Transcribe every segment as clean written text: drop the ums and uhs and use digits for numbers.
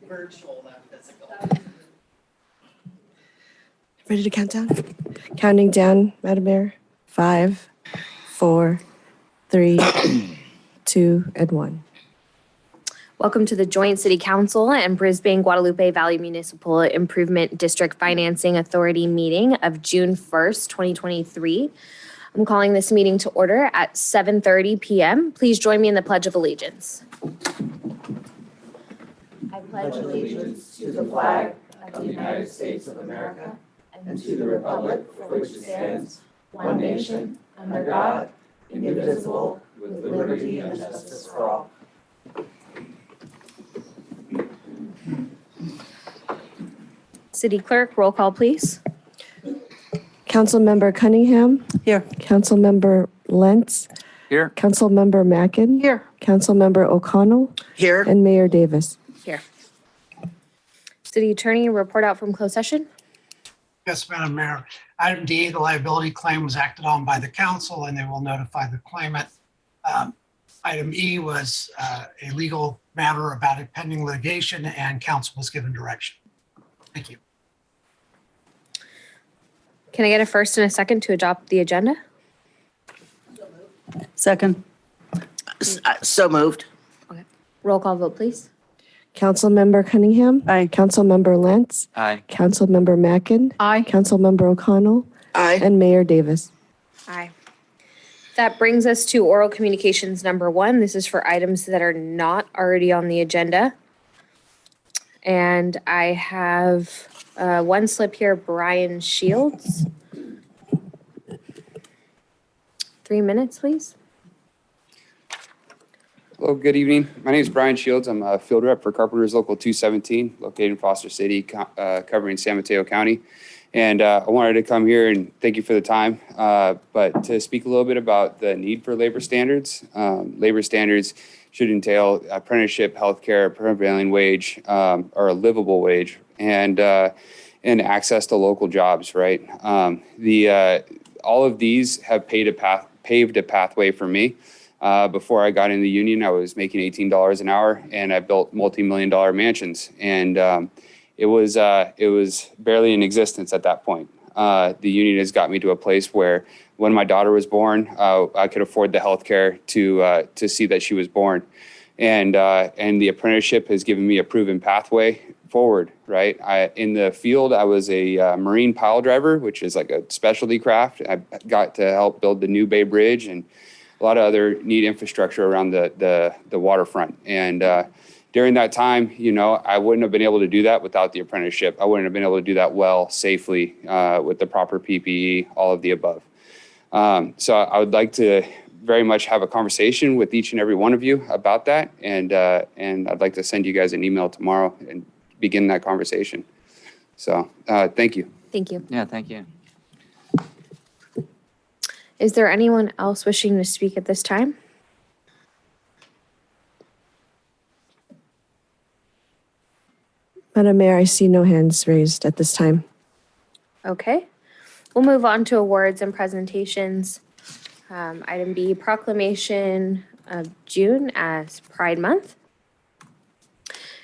virtual, not physical. Ready to count down? Counting down, Madam Mayor. 5, 4, 3, 2, and 1. Welcome to the Joint City Council and Brisbane Guadalupe Valley Municipal Improvement District Financing Authority meeting of June 1st, 2023. I'm calling this meeting to order at 7:30 p.m. Please join me in the Pledge of Allegiance. I pledge allegiance to the flag of the United States of America and to the republic for which it stands, one nation, under God, indivisible, with liberty and justice for all. City Clerk, roll call, please. Councilmember Cunningham. Here. Councilmember Lentz. Here. Councilmember Mackin. Here. Councilmember O'Connell. Here. And Mayor Davis. Here. City Attorney, report out from closed session. Yes, Madam Mayor. Item D, the liability claim was acted on by the council and they will notify the claimant. Item E was a legal matter about a pending litigation and council was given direction. Thank you. Can I get a first and a second to adopt the agenda? Second. So moved. Roll call vote, please. Councilmember Cunningham. Aye. Councilmember Lentz. Aye. Councilmember Mackin. Aye. Councilmember O'Connell. Aye. And Mayor Davis. Aye. That brings us to oral communications number 1. This is for items that are not already on the agenda. And I have one slip here, Brian Shields. 3 minutes, please. Hello, good evening. My name is Brian Shields. I'm a field rep for Carpenters Local 217, located in Foster City, covering San Mateo County. And I wanted to come here and thank you for the time, but to speak a little bit about the need for labor standards. Labor standards should entail apprenticeship, healthcare, prevailing wage, or a livable wage, and access to local jobs, right? All of these have paved a pathway for me. Before I got in the union, I was making $18 an hour, and I built multi-million-dollar mansions, and it was barely in existence at that point. The union has got me to a place where, when my daughter was born, I could afford the health care to see that she was born, and the apprenticeship has given me a proven pathway forward. Right, in the field, I was a marine pile driver, which is like a specialty craft. I got to help build the New Bay Bridge and a lot of other neat infrastructure around the waterfront. And during that time, I wouldn't have been able to do that without the apprenticeship. I wouldn't have been able to do that well, safely, with the proper PPE, all of the above. So I would like to very much have a conversation with each and every one of you about that. And I'd like to send you guys an email tomorrow and begin that conversation. So thank you. Thank you. Yeah, thank you. Is there anyone else wishing to speak at this time? Madam Mayor, I see no hands raised at this time. Okay. We'll move on to awards and presentations. Item B, proclamation of June as Pride Month.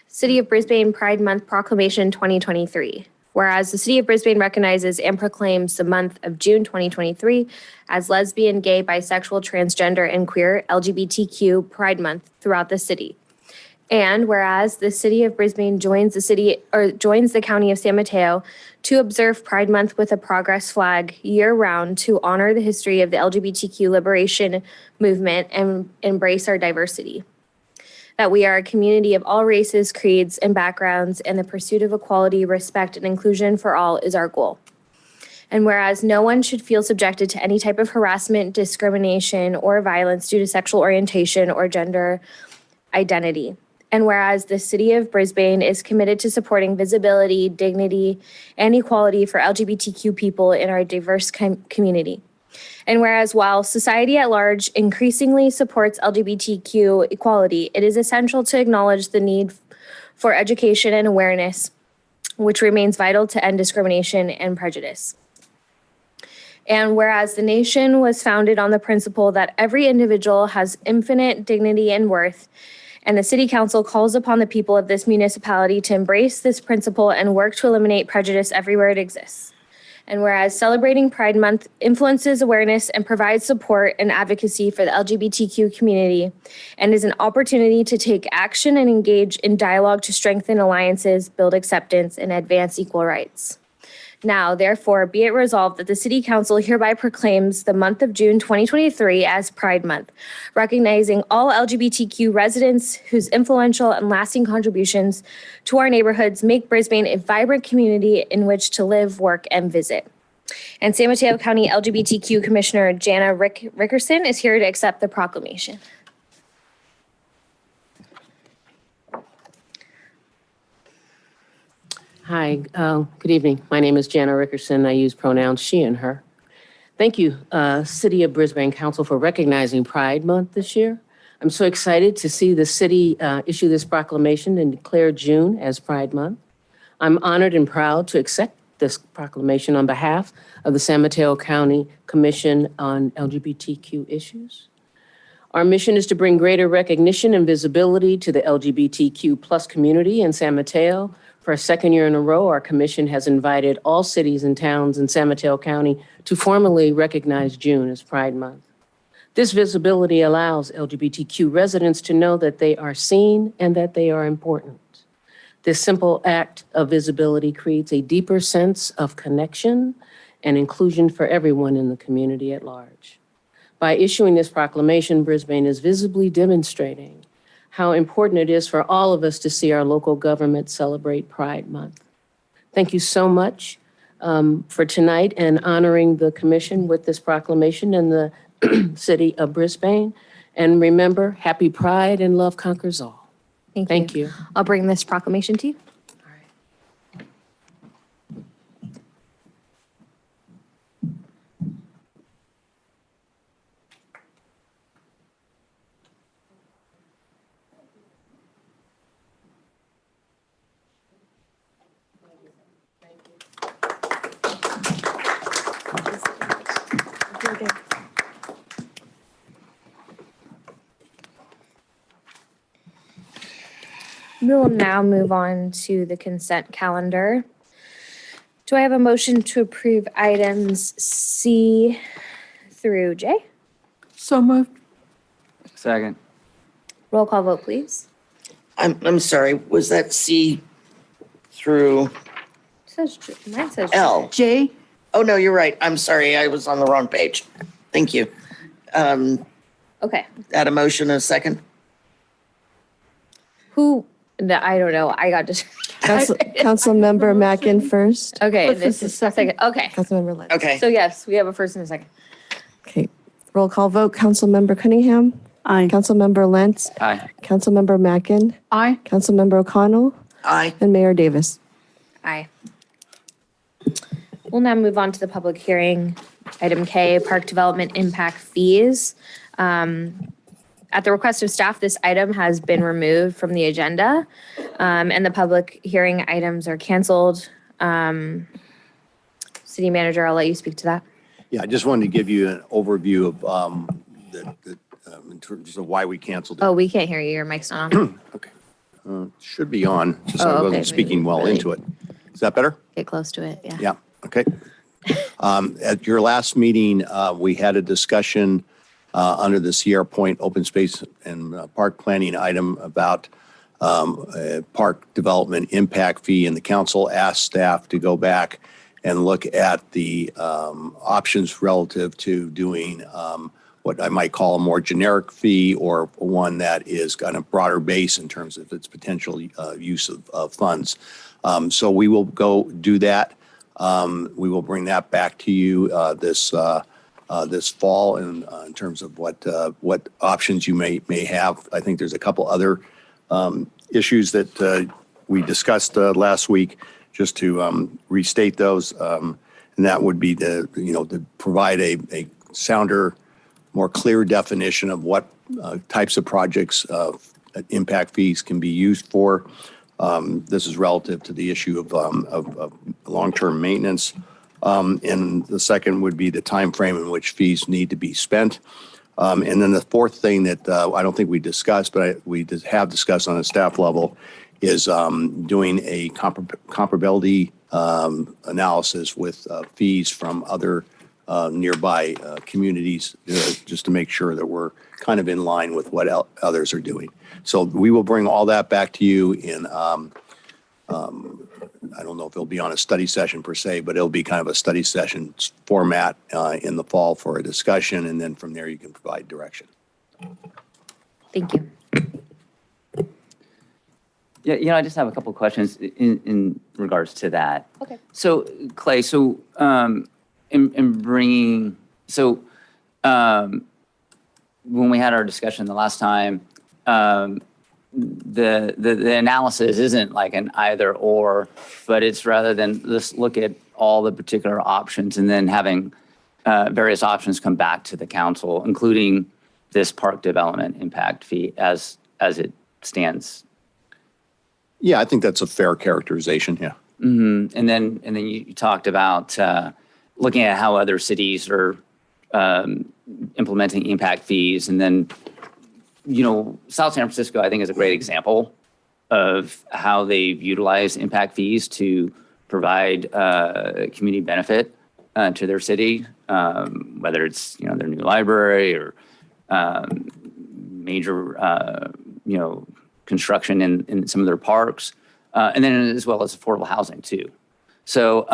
City of Brisbane Pride Month Proclamation 2023. Whereas the City of Brisbane recognizes and proclaims the month of June 2023 as Lesbian, Gay, Bisexual, Transgender, and Queer LGBTQ Pride Month throughout the city. And whereas the City of Brisbane joins the County of San Mateo to observe Pride Month with a progress flag year-round to honor the history of the LGBTQ liberation movement and embrace our diversity. That we are a community of all races, creeds, and backgrounds, and the pursuit of equality, respect, and inclusion for all is our goal. And whereas no one should feel subjected to any type of harassment, discrimination, or violence due to sexual orientation or gender identity. And whereas the City of Brisbane is committed to supporting visibility, dignity, and equality for LGBTQ people in our diverse community. And whereas while society at large increasingly supports LGBTQ equality, it is essential to acknowledge the need for education and awareness, which remains vital to end discrimination and prejudice. And whereas the nation was founded on the principle that every individual has infinite dignity and worth, And the City Council calls upon the people of this municipality to embrace this principle and work to eliminate prejudice everywhere it exists. And whereas celebrating Pride Month influences awareness and provides support and advocacy for the LGBTQ community and is an opportunity to take action and engage in dialogue to strengthen alliances, build acceptance, and advance equal rights. Now, therefore, be it resolved that the City Council hereby proclaims the month of June 2023 as Pride Month, recognizing all LGBTQ residents whose influential and lasting contributions to our neighborhoods make Brisbane a vibrant community in which to live, work, and visit. And San Mateo County LGBTQ Commissioner Jana Rickerson is here to accept the proclamation. Hi, good evening. My name is Jana Rickerson. I use pronouns she and her. Thank you, City of Brisbane Council, for recognizing Pride Month this year. I'm so excited to see the city issue this proclamation and declare June as Pride Month. I'm honored and proud to accept this proclamation on behalf of the San Mateo County Commission on LGBTQ issues. Our mission is to bring greater recognition and visibility to the LGBTQ plus community in San Mateo. For a second year in a row, our commission has invited all cities and towns in San Mateo County to formally recognize June as Pride Month. This visibility allows LGBTQ residents to know that they are seen and that they are important. This simple act of visibility creates a deeper sense of connection and inclusion for everyone in the community at large. By issuing this proclamation, Brisbane is visibly demonstrating how important it is for all of us to see our local government celebrate Pride Month. Thank you so much for tonight and honoring the commission with this proclamation and the city of Brisbane. And remember, happy Pride and love conquers all. Thank you. I'll bring this proclamation to you. We will now move on to the consent calendar. Do I have a motion to approve items C through J? So moved. Second. Roll call vote, please. I'm sorry, was that C through Mine says J. L? J. Oh, no, you're right. I'm sorry, I was on the wrong page. Thank you. Okay. Add a motion in a second? Who, no, I don't know. I got just. Councilmember Mackin first. Okay, What's this the is second? second. Okay. Councilmember Lentz. Okay, So yes, we have a first and a second. Okay. Roll call vote. Councilmember Cunningham. Aye. Councilmember Lentz. Aye. Councilmember Mackin. Aye. Councilmember O'Connell. aye. And Mayor Davis. Aye. We'll now move on to the public hearing. Item K, park development impact fees. At the request of staff, this item has been removed from the agenda, and the public hearing items are canceled. City Manager, I'll let you speak to that. Yeah, I just wanted to give you an overview of in terms of why we canceled it. Oh, we can't hear you. Your mic's not on. Okay. Should be on, just Oh, I okay. wasn't speaking well Really? into it. Is that better? Get close to it, yeah. Yeah, okay. At your last meeting, we had a discussion under the Sierra Point Open Space and Park Planning item about a park development impact fee, and the council asked staff to go back and look at the options relative to doing what I might call a more generic fee, or one that is kind of broader base in terms of its potential use of funds. So we will go do that. We will bring that back to you this fall in terms of what options you may have. I think there's a couple other issues that we discussed last week, just to restate those. And that would be to provide a sounder, more clear definition of what types of projects impact fees can be used for. This is relative to the issue of long-term maintenance. And the second would be the time frame in which fees need to be spent. And then the fourth thing that I don't think we discussed, but we have discussed on a staff level is doing a comparability analysis with fees from other nearby communities, just to make sure that we're kind of in line with what others are doing. So we will bring all that back to you in, I don't know if it'll be on a study session per se, but it'll be kind of a study session format in the fall for a discussion. And then from there, you can provide direction. Thank you. Yeah, I just have a couple of questions in regards to that. Okay. So Clay, in bringing, when we had our discussion the last time, the analysis isn't like an either or, but it's rather than let's look at all the particular options and then having various options come back to the council, including this park development impact fee as it stands. Yeah, I think that's a fair characterization. Yeah. Mm-hmm. And then you talked about looking at how other cities are implementing impact fees. And then, South San Francisco, I think, is a great example of how they've utilized impact fees to provide community benefit to their city, whether it's, their new library or major, construction in some of their parks, and then as well as affordable housing too. So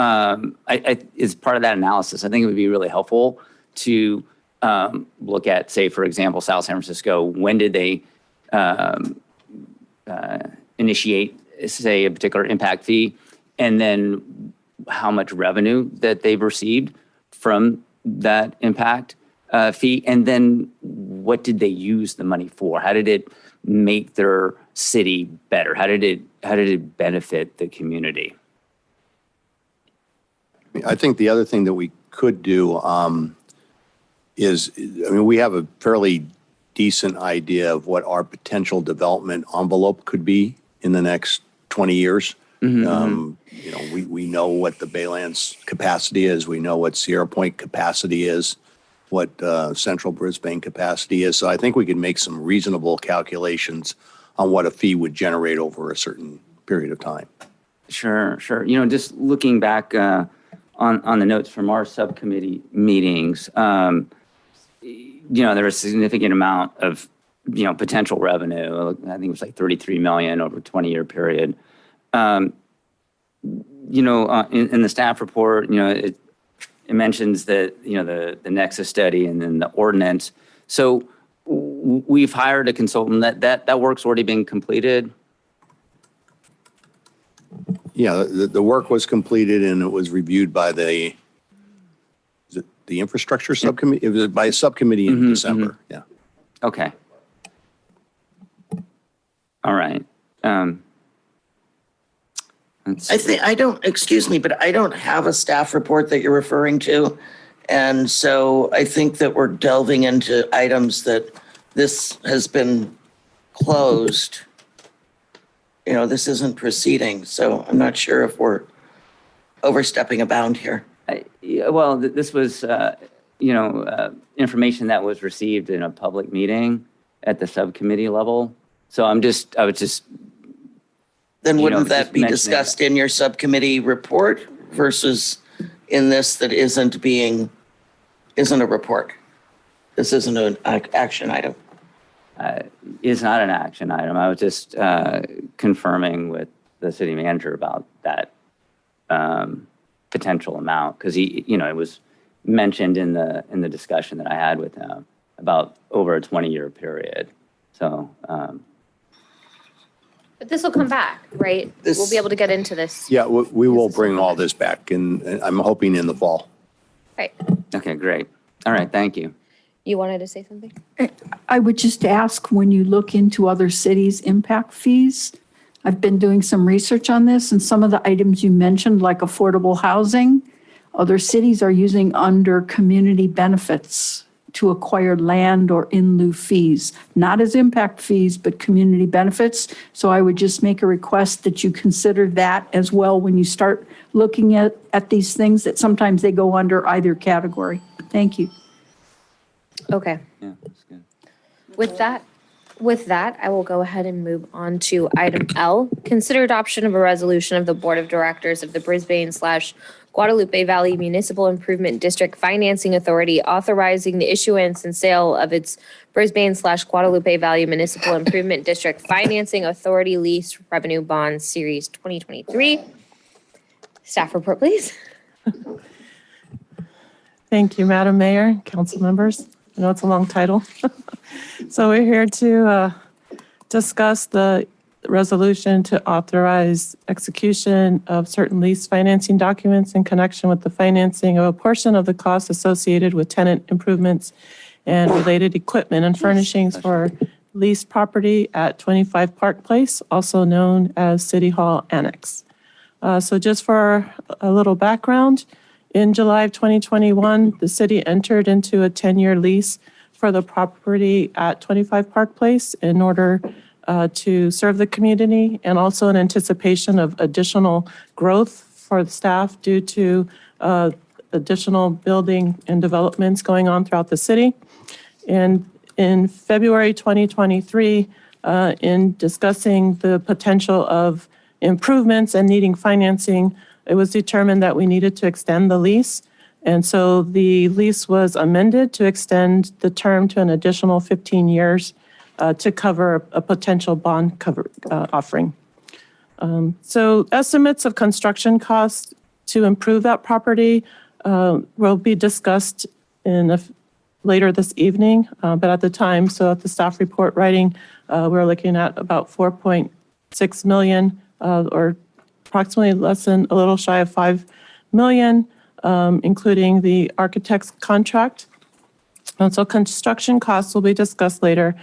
as part of that analysis, I think it would be really helpful to look at, say, for example, South San Francisco. When did they initiate, say, a particular impact fee, and then how much revenue that they've received from that impact fee, and then what did they use the money for? How did it make their city better? How did it benefit the community? I think the other thing that we could do is, we have a fairly decent idea of what our potential development envelope could be in the next 20 years. Mm-hmm. We know what the Baylands capacity is. We know what Sierra Point capacity is, what Central Brisbane capacity is. So I think we can make some reasonable calculations on what a fee would generate over a certain period of time. Sure. Just looking back on the notes from our subcommittee meetings, there was a significant amount of, potential revenue. I think it was like $33 million over a 20-year period. In the staff report, it mentions that, the Nexus study and then the ordinance. So we've hired a consultant that work's already been completed. Yeah, the work was completed and it was reviewed by the infrastructure subcommittee? It was by a subcommittee in December. Mm-hmm. Yeah. Okay. All right. Excuse me, but I don't have a staff report that you're referring to. And so I think that we're delving into items that this has been closed. This isn't proceeding. So I'm not sure if we're overstepping a bound here. This was, information that was received in a public meeting at the subcommittee level. So then wouldn't that be discussed in your subcommittee report versus in this that isn't a report? This isn't an action item. Is not an action item. I was just confirming with the city manager about that potential amount, because it was mentioned in the discussion that I had with him about over a 20-year period. So. But this will come back, right? We'll be able to get into this. Yeah, we will bring all this back, and I'm hoping in the fall. Right. Okay, great. All right, thank you. You wanted to say something? I would just ask, when you look into other cities' impact fees, I've been doing some research on this, and some of the items you mentioned, like affordable housing, other cities are using under community benefits to acquire land or in lieu fees, not as impact fees, but community benefits. So I would just make a request that you consider that as well when you start looking at these things, that sometimes they go under either category. Thank you. Okay. Yeah, that's good. With that, I will go ahead and move on to item L. Consider adoption of a resolution of the Board of Directors of the Brisbane/Guadalupe Valley Municipal Improvement District Financing Authority authorizing the issuance and sale of its Brisbane/Guadalupe Valley Municipal Improvement District Financing Authority Lease Revenue Bonds Series 2023. Staff report, please. Thank you, Madam Mayor, council members. I know it's a long title. So we're here to discuss the resolution to authorize execution of certain lease financing documents in connection with the financing of a portion of the costs associated with tenant improvements and related equipment and furnishings for leased property at 25 Park Place, also known as City Hall Annex. So just for a little background, in July of 2021, the city entered into a 10-year lease for the property at 25 Park Place in order to serve the community and also in anticipation of additional growth for the staff due to additional building and developments going on throughout the city. And in February 2023, in discussing the potential of improvements and needing financing, it was determined that we needed to extend the lease. And so the lease was amended to extend the term to an additional 15 years to cover a potential bond offering. So estimates of construction costs to improve that property will be discussed later this evening, but at the time, so at the staff report writing, we're looking at about 4.6 million or approximately a little shy of 5 million. Including the architect's contract. And so construction costs will be discussed later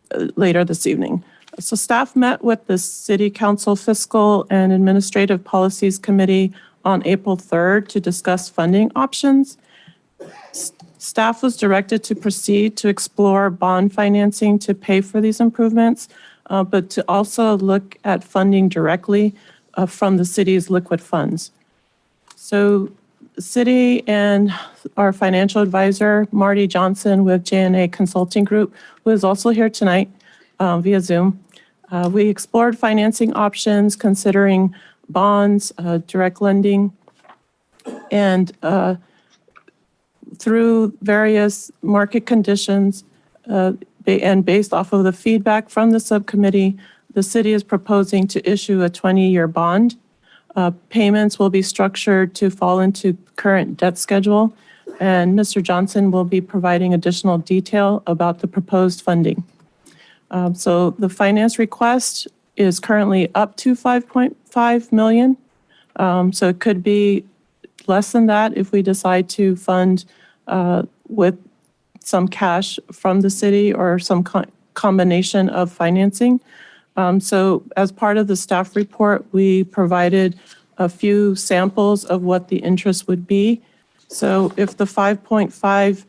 this evening. So staff met with the City Council Fiscal and Administrative Policies Committee on April 3rd to discuss funding options. Staff was directed to proceed to explore bond financing to pay for these improvements, but to also look at funding directly from the city's liquid funds. So the city and our financial advisor, Marty Johnson with J&A Consulting Group, who is also here tonight via Zoom, we explored financing options considering bonds, direct lending, and through various market conditions and based off of the feedback from the subcommittee, the city is proposing to issue a 20-year bond. Payments will be structured to fall into current debt schedule, and Mr. Johnson will be providing additional detail about the proposed funding. So the finance request is currently up to 5.5 million. So it could be less than that if we decide to fund with some cash from the city or some combination of financing. So as part of the staff report, we provided a few samples of what the interest would be. So if the 5.5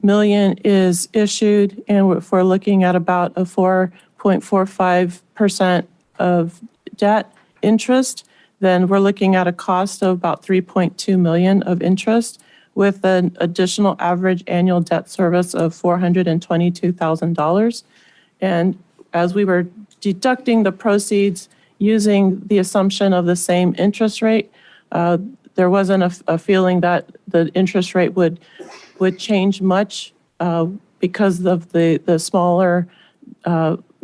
million is issued and if we're looking at about a 4.45% of debt interest, then we're looking at a cost of about 3.2 million of interest with an additional average annual debt service of $422,000. And as we were deducting the proceeds using the assumption of the same interest rate, there wasn't a feeling that the interest rate would change much because of the smaller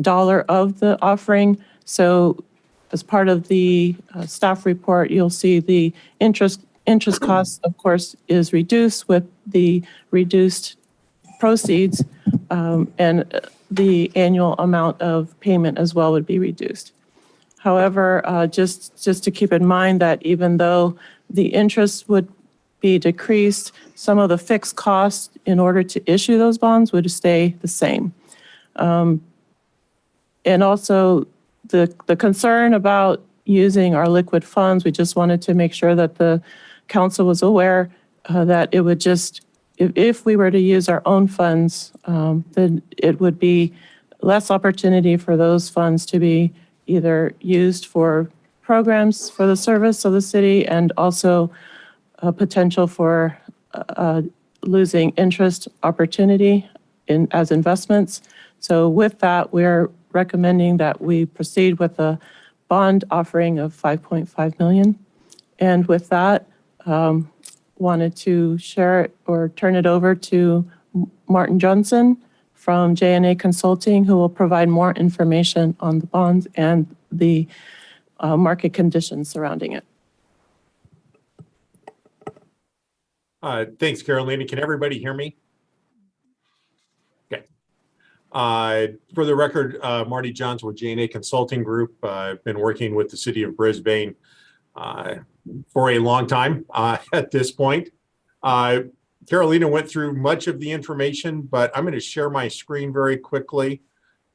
dollar of the offering. So as part of the staff report, you'll see the interest cost, of course, is reduced with the reduced proceeds, and the annual amount of payment as well would be reduced. However, just to keep in mind that even though the interest would be decreased, some of the fixed costs in order to issue those bonds would stay the same. And also the concern about using our liquid funds, we just wanted to make sure that the council was aware that it would just, if we were to use our own funds, then it would be less opportunity for those funds to be either used for programs for the service of the city and also a potential for losing interest opportunity as investments. So with that, we're recommending that we proceed with a bond offering of 5.5 million. And with that, wanted to share it or turn it over to Martin Johnson from J&A Consulting, who will provide more information on the bonds and the market conditions surrounding it. Thanks, Carolina. Can everybody hear me? Okay. For the record, Marty Johnson with J&A Consulting Group. I've been working with the city of Brisbane for a long time at this point. Carolina went through much of the information, but I'm going to share my screen very quickly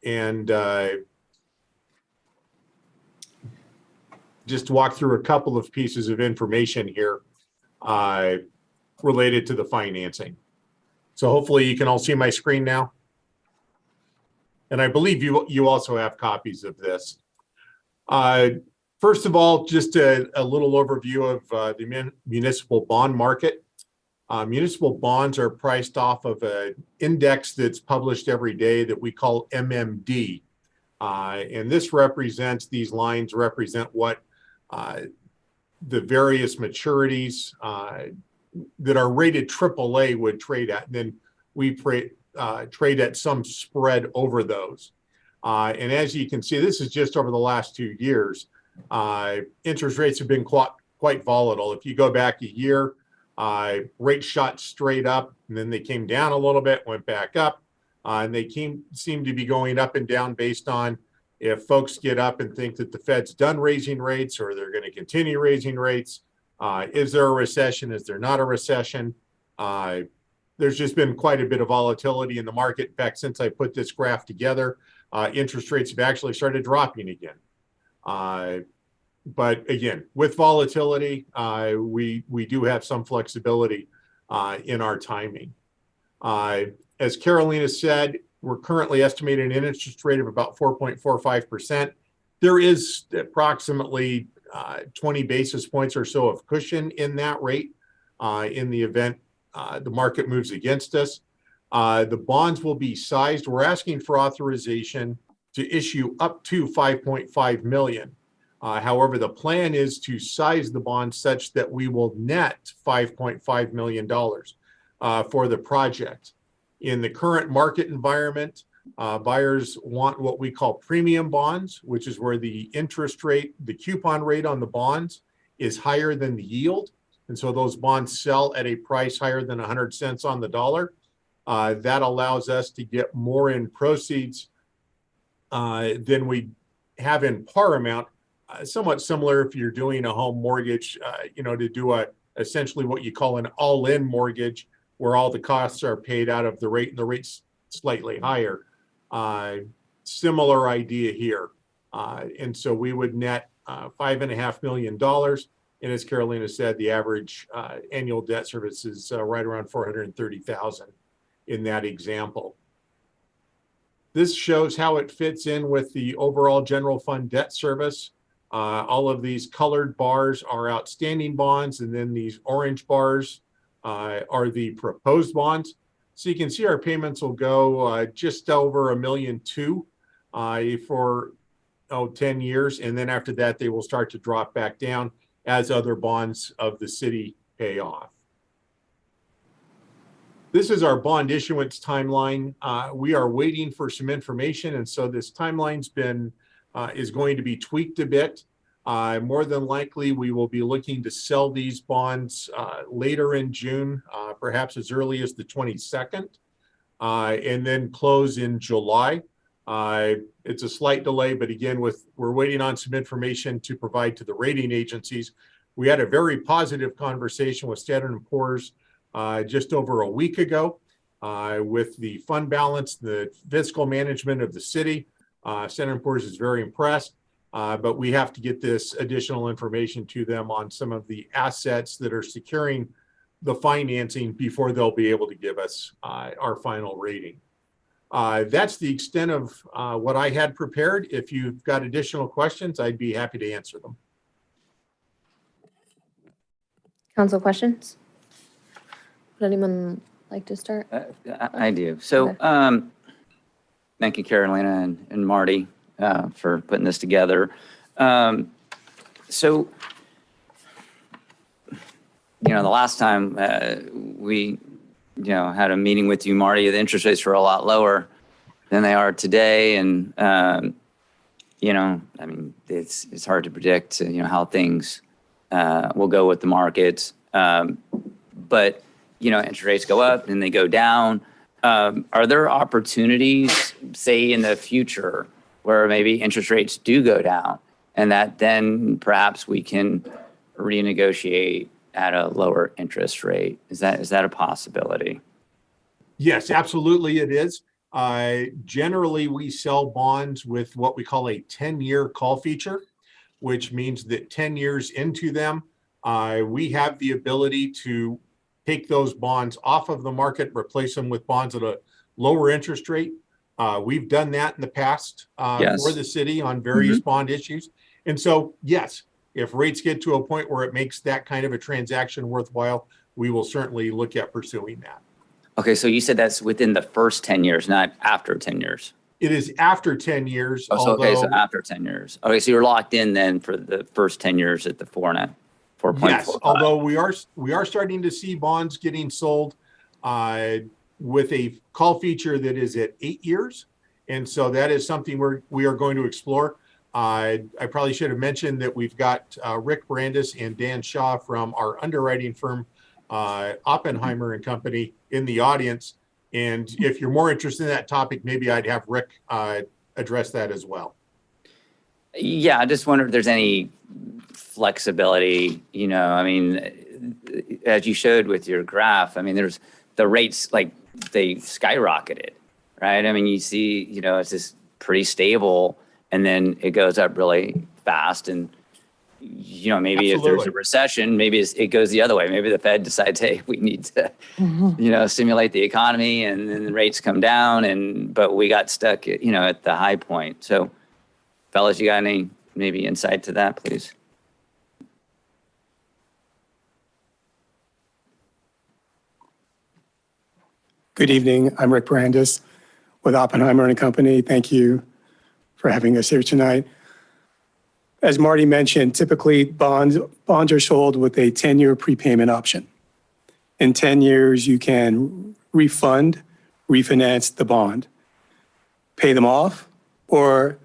and just walk through a couple of pieces of information here related to the financing. So hopefully you can all see my screen now. And I believe you also have copies of this. First of all, just a little overview of the municipal bond market. Municipal bonds are priced off of an index that's published every day that we call MMD. And this represents, these lines represent what the various maturities that are rated AAA would trade at. And then we trade at some spread over those. And as you can see, this is just over the last 2 years. Interest rates have been quite volatile. If you go back a year, rates shot straight up, and then they came down a little bit, went back up, and they seem to be going up and down based on if folks get up and think that the Fed's done raising rates or they're going to continue raising rates. Is there a recession? Is there not a recession? There's just been quite a bit of volatility in the market. In fact, since I put this graph together, interest rates have actually started dropping again. But again, with volatility, we do have some flexibility in our timing. As Carolina said, we're currently estimating an interest rate of about 4.45%. There is approximately 20 basis points or so of cushion in that rate in the event the market moves against us. The bonds will be sized. We're asking for authorization to issue up to 5.5 million. However, the plan is to size the bond such that we will net $5.5 million for the project. In the current market environment, buyers want what we call premium bonds, which is where the interest rate, the coupon rate on the bonds is higher than the yield. And so those bonds sell at a price higher than 100 cents on the dollar. That allows us to get more in proceeds than we have in par amount. Somewhat similar if you're doing a home mortgage, to do essentially what you call an all-in mortgage, where all the costs are paid out of the rate and the rate's slightly higher. Similar idea here. And so we would net $5.5 million. And as Carolina said, the average annual debt service is right around $430,000 in that example. This shows how it fits in with the overall general fund debt service. All of these colored bars are outstanding bonds, and then these orange bars are the proposed bonds. So you can see our payments will go just over $1.2 million for 10 years. And then after that, they will start to drop back down as other bonds of the city pay off. This is our bond issuance timeline. We are waiting for some information. And so this timeline's is going to be tweaked a bit. More than likely, we will be looking to sell these bonds later in June, perhaps as early as the 22nd, and then close in July. It's a slight delay, but again, we're waiting on some information to provide to the rating agencies. We had a very positive conversation with Standard & Poor's just over a week ago with the fund balance, the fiscal management of the city. Standard & Poor's is very impressed, but we have to get this additional information to them on some of the assets that are securing the financing before they'll be able to give us our final rating. That's the extent of what I had prepared. If you've got additional questions, I'd be happy to answer them. Council questions? Would anyone like to start? I do. So, Okay. thank you, Carolina and Marty, for putting this together. So, the last time we, had a meeting with you, Marty, the interest rates were a lot lower than they are today. And, it's hard to predict, how things will go with the markets. But, interest rates go up and they go down. Are there opportunities, say, in the future where maybe interest rates do go down and that then perhaps we can renegotiate at a lower interest rate? Is that a possibility? Yes, absolutely it is. Generally, we sell bonds with what we call a 10-year call feature, which means that 10 years into them, we have the ability to take those bonds off of the market, replace them with bonds at a lower interest rate. We've done that in the past Yes. for the city on various bond issues. And so, yes, if rates get to a point where it makes that kind of a transaction worthwhile, we will certainly look at pursuing that. Okay, so you said that's within the first 10 years, not after 10 years. It is after 10 years. Oh, so, although, so after 10 years. Okay, so you're locked in then for the first 10 years at the 4.45. Yes, although we are starting to see bonds getting sold with a call feature that is at 8 years. And so that is something we are going to explore. I probably should have mentioned that we've got Rick Brandis and Dan Shaw from our underwriting firm, Oppenheimer and Company, in the audience. And if you're more interested in that topic, maybe I'd have Rick address that as well. Yeah, I just wonder if there's any flexibility, as you showed with your graph, there's the rates, like they skyrocketed, right? You see, it's just pretty stable and then it goes up really fast. And, maybe Absolutely. If there's a recession, maybe it goes the other way. Maybe the Fed decides, hey, we need to, stimulate the economy and then the rates come down but we got stuck, at the high point. So fellas, you got any maybe insight to that, please? Good evening. I'm Rick Brandis with Oppenheimer and Company. Thank you for having us here tonight. As Marty mentioned, typically bonds are sold with a 10-year prepayment option. In 10 years, you can refinance the bond, pay them off, or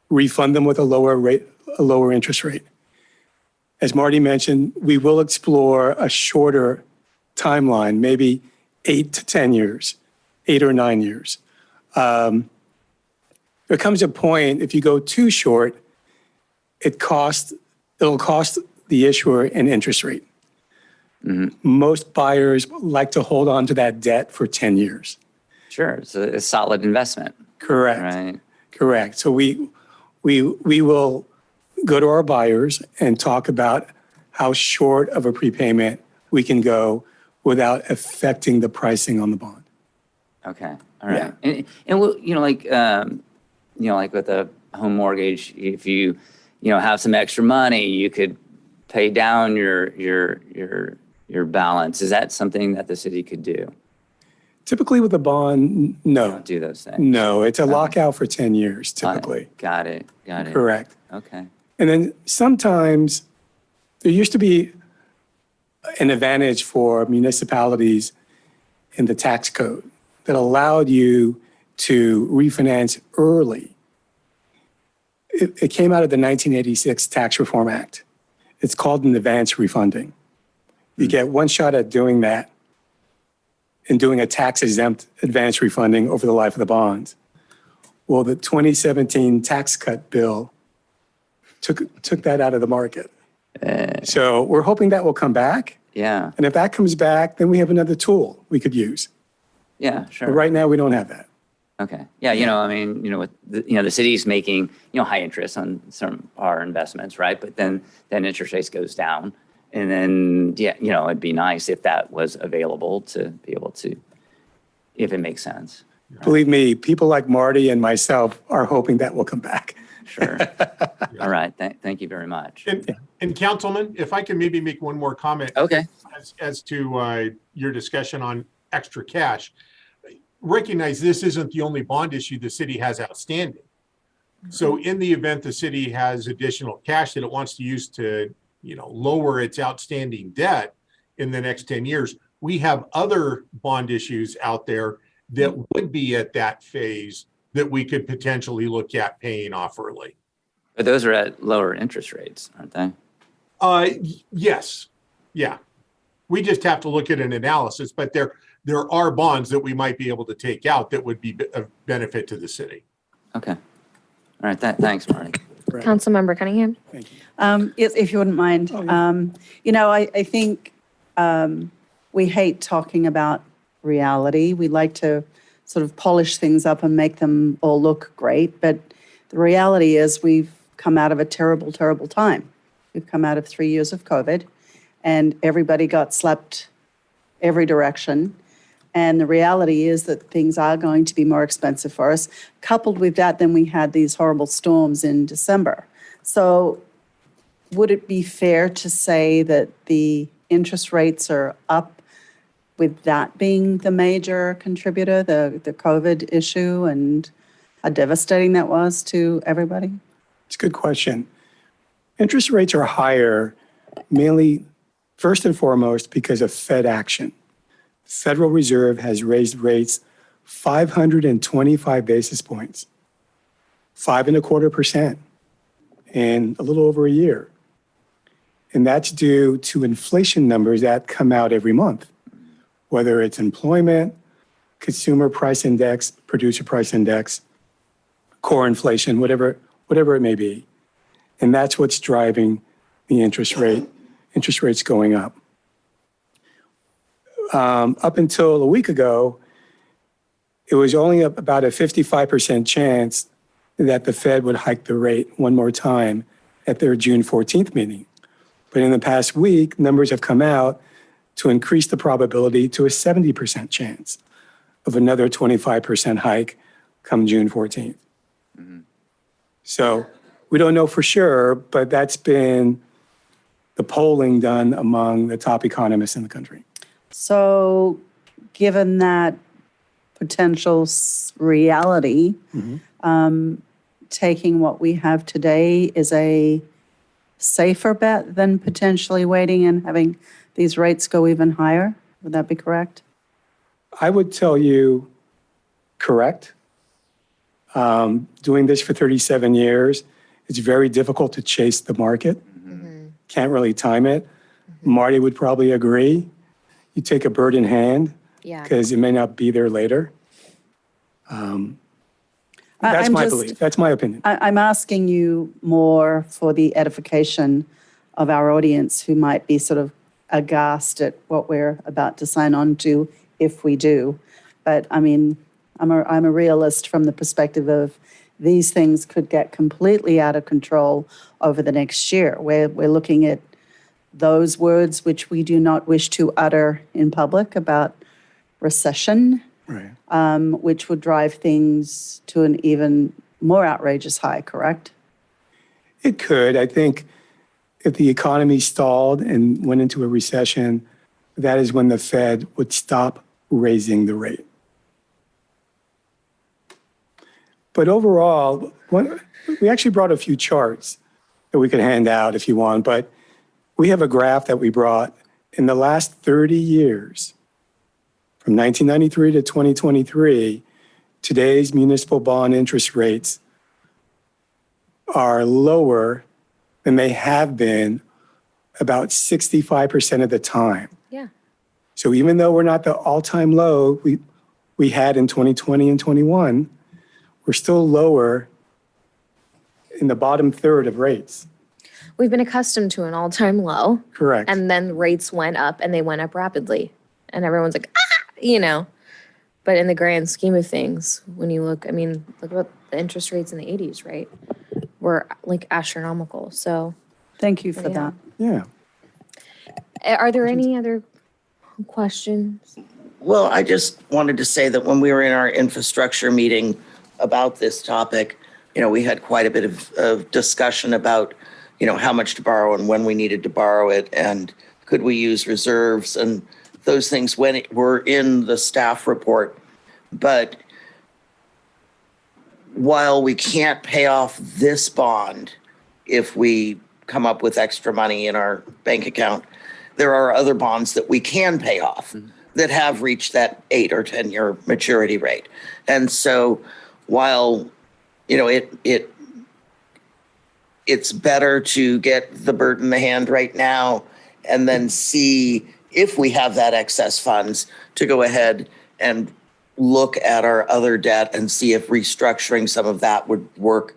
refund them with a lower interest rate. As Marty mentioned, we will explore a shorter timeline, maybe 8 to 10 years, 8 or 9 years. There comes a point, if you go too short, it'll cost the issuer an interest rate. Most buyers like to hold on to that debt for 10 years. Sure, it's a solid investment. Correct. Right. Correct. So we will go to our buyers and talk about how short of a prepayment we can go without affecting the pricing on the bond. Okay. All right. Yeah. And we'll, like with a home mortgage, if you, have some extra money, you could pay down your balance. Is that something that the city could do? Typically with a bond, no. Don't do those things. No, it's a lockout for 10 years typically. Got it. Correct. Okay. And then sometimes there used to be an advantage for municipalities in the tax code that allowed you to refinance early. It came out of the 1986 Tax Reform Act. It's called an advance refunding. You get one shot at doing that and doing a tax-exempt advance refunding over the life of the bonds. Well, the 2017 tax cut bill took that out of the market. So we're hoping that will come back. Yeah. And if that comes back, then we have another tool we could use. Yeah, sure. But right now, we don't have that. Okay. Yeah, with the city's making, high interest on some of our investments, right? But then interest rates goes down. And then, it'd be nice if that was available to be able to, if it makes sense. Right? Believe me, people like Marty and myself are hoping that will come back. Sure. All right. Thank you very much. And Councilman, if I can maybe make one more comment. Okay. As to your discussion on extra cash. Recognize this isn't the only bond issue the city has outstanding. So in the event the city has additional cash that it wants to use to, lower its outstanding debt in the next 10 years, we have other bond issues out there that would be at that phase that we could potentially look at paying off early. But those are at lower interest rates, aren't they? Yes. Yeah. We just have to look at an analysis, but there are bonds that we might be able to take out that would be of benefit to the city. Okay. All right. Thanks, Marty. Councilmember Cunningham. Thank you. If you wouldn't mind, I think we hate talking about reality. We like to sort of polish things up and make them all look great. But the reality is we've come out of a terrible, terrible time. We've come out of 3 years of COVID and everybody got slapped every direction. And the reality is that things are going to be more expensive for us. Coupled with that, then we had these horrible storms in December. So would it be fair to say that the interest rates are up with that being the major contributor, the COVID issue, and how devastating that was to everybody? It's a good question. Interest rates are higher mainly, first and foremost, because of Fed action. Federal Reserve has raised rates 525 basis points, 5.25% in a little over a year. And that's due to inflation numbers that come out every month, whether it's employment, consumer price index, producer price index, core inflation, whatever it may be. And that's what's driving the interest rates going up. Up until a week ago, it was only about a 55% chance that the Fed would hike the rate one more time at their June 14th meeting. But in the past week, numbers have come out to increase the probability to a 70% chance of another 25% hike come June 14th. Mm-hmm. So we don't know for sure, but that's been the polling done among the top economists in the country. So given that potential reality, taking what we have today is a safer bet than potentially waiting and having these rates go even higher? Would that be correct? I would tell you correct. Doing this for 37 years, it's very difficult to chase the market. Mm-hmm. Can't really time it. Mm-hmm. Marty would probably agree. You take a bird in hand because it may not be there later. That's my belief. That's my opinion. I'm asking you more for the edification of our audience who might be sort of aghast at what we're about to sign on to if we do. But I mean, I'm a realist from the perspective of these things could get completely out of control over the next year. We're looking at those words which we do not wish to utter in public about recession, right. Which would drive things to an even more outrageous high, correct? It could. I think if the economy stalled and went into a recession, that is when the Fed would stop raising the rate. But overall, we actually brought a few charts that we could hand out if you want, but we have a graph that we brought in the last 30 years, from 1993 to 2023, today's municipal bond interest rates are lower than they have been about 65% of the time. Yeah. So even though we're not the all-time low we had in 2020 and 21, we're still lower in the bottom third of rates. We've been accustomed to an all-time low. Correct. And then rates went up and they went up rapidly. And everyone's like, But in the grand scheme of things, when you look about the interest rates in the 80s, right? Were like astronomical. So thank you for that. Yeah. Are there any other questions? Well, I just wanted to say that when we were in our infrastructure meeting about this topic, we had quite a bit of discussion about, how much to borrow and when we needed to borrow it and could we use reserves. And those things when it were in the staff report. But while we can't pay off this bond if we come up with extra money in our bank account, there are other bonds that we can pay off that have reached that 8 or 10-year maturity rate. And so while, you know, it's better to get the bird in the hand right now and then see if we have that excess funds to go ahead and look at our other debt and see if restructuring some of that would work